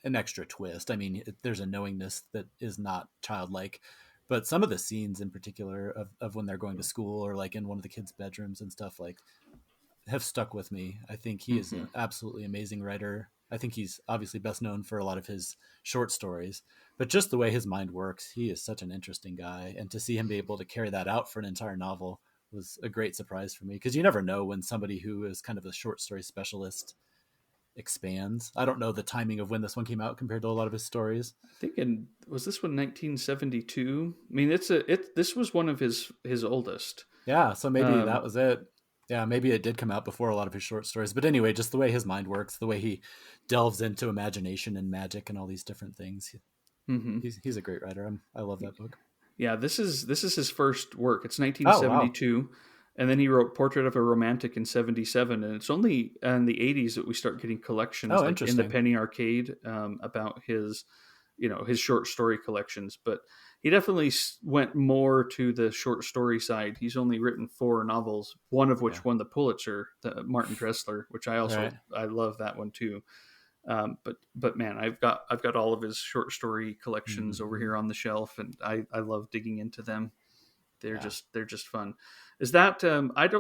S2: an extra twist. I mean, there's a knowingness that is not childlike, but some of the scenes in particular of when they're going to school or like in one of the kids' bedrooms and stuff, like, have stuck with me. I think he is an absolutely amazing writer. I think he's obviously best known for a lot of his short stories, but just the way his mind works, he is such an interesting guy. And to see him be able to carry that out for an entire novel was a great surprise for me, because you never know when somebody who is kind of a short story specialist expands. I don't know the timing of when this one came out compared to a lot of his stories.
S1: I think was this one 1972? I mean, this was one of his oldest.
S2: Yeah, so maybe that was it. Yeah, maybe it did come out before a lot of his short stories. But anyway, just the way his mind works, the way he delves into imagination and magic and all these different things. He's a great writer. I love that book.
S1: Yeah, this is his first work. It's 1972. Oh, wow. And then he wrote Portrait of a Romantic in 1977. And it's only in the 1980s that we start getting collections like in the Penny Arcade about his short story collections. But he definitely went more to the short story side. He's only written 4 novels, one of which won the Pulitzer, the Martin Dressler, which I also I love that one too. But man, I've got all of his short story collections over here on the shelf, and I love digging into them. They're just fun. Is that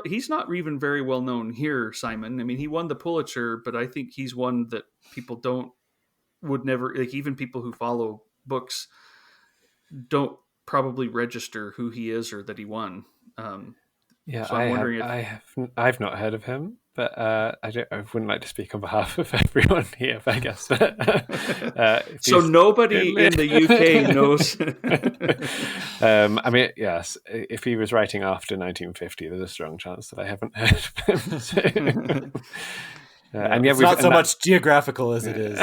S1: he's not even very well known here, Simon. I mean, he won the Pulitzer, but I think he's one that people would never, like, even people who follow books don't probably register who he is or that he won.
S3: Yeah,
S1: so I'm wondering
S3: I've not heard of him, but I wouldn't like to speak on behalf of everyone here, I guess.
S1: So nobody in the UK knows.
S3: I mean, yes, if he was writing after 1950, there's a strong chance that I haven't heard of him. So,
S2: and it's not so much geographical as it is.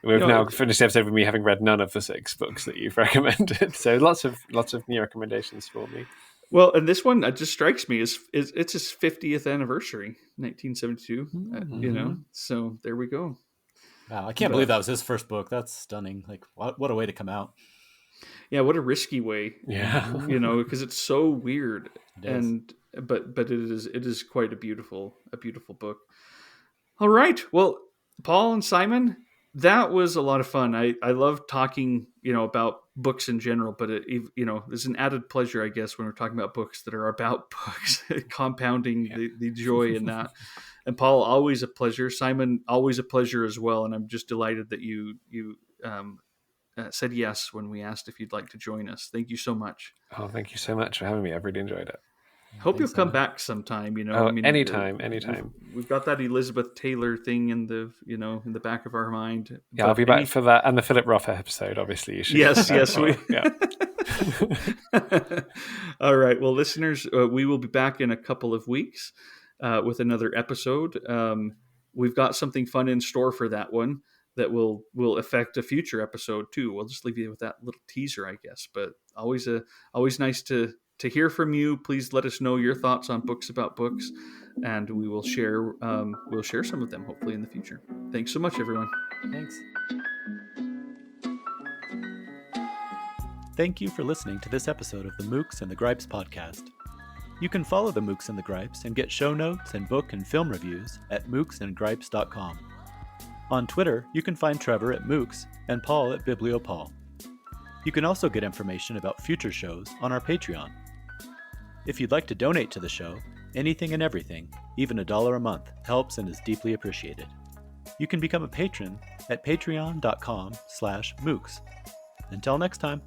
S3: We've now finished the episode with me having read none of the 6 books that you've recommended. So lots of new recommendations for me.
S1: Well, and this one just strikes me as it's his 50th anniversary, 1972.
S2: Mm-hmm.
S1: So there we go.
S2: Wow, I can't believe that was his first book. That's stunning. Like, what a way to come out.
S1: Yeah, what a risky way.
S3: Yeah,
S1: because it's so weird, but it is quite a beautiful book. All right, well, Paul and Simon, that was a lot of fun. I love talking, about books in general, but there's an added pleasure, I guess, when we're talking about books that are about books, compounding the joy in that. And Paul, always a pleasure. Simon, always a pleasure as well. And I'm just delighted that you said yes when we asked if you'd like to join us. Thank you so much.
S3: Oh, thank you so much for having me. I've really enjoyed it.
S1: Hope you'll come back sometime.
S3: Anytime.
S1: We've got that Elizabeth Taylor thing in the back of our mind.
S3: Yeah, I'll be back for that and the Philip Roth episode. Obviously, you should.
S1: Yes. Yeah. All right. Well, listeners, we will be back in a couple of weeks with another episode. We've got something fun in store for that one that will affect a future episode too. We'll just leave you with that little teaser, I guess. But always nice to hear from you. Please let us know your thoughts on books about books, and we will share some of them hopefully in the future. Thanks so much, everyone.
S2: Thanks. Thank you for listening to this episode of the Mooks and the Gripes podcast. You can follow the Mooks and the Gripes and get show notes and book and film reviews at mooksandgripes.com. On Twitter, you can find Trevor at Mooks and Paul at bibliophile. You can also get information about future shows on our Patreon. If you'd like to donate to the show, anything and everything, even $1 a month, helps and is deeply appreciated. You can become a patron at patreon.com/mooks. Until next time.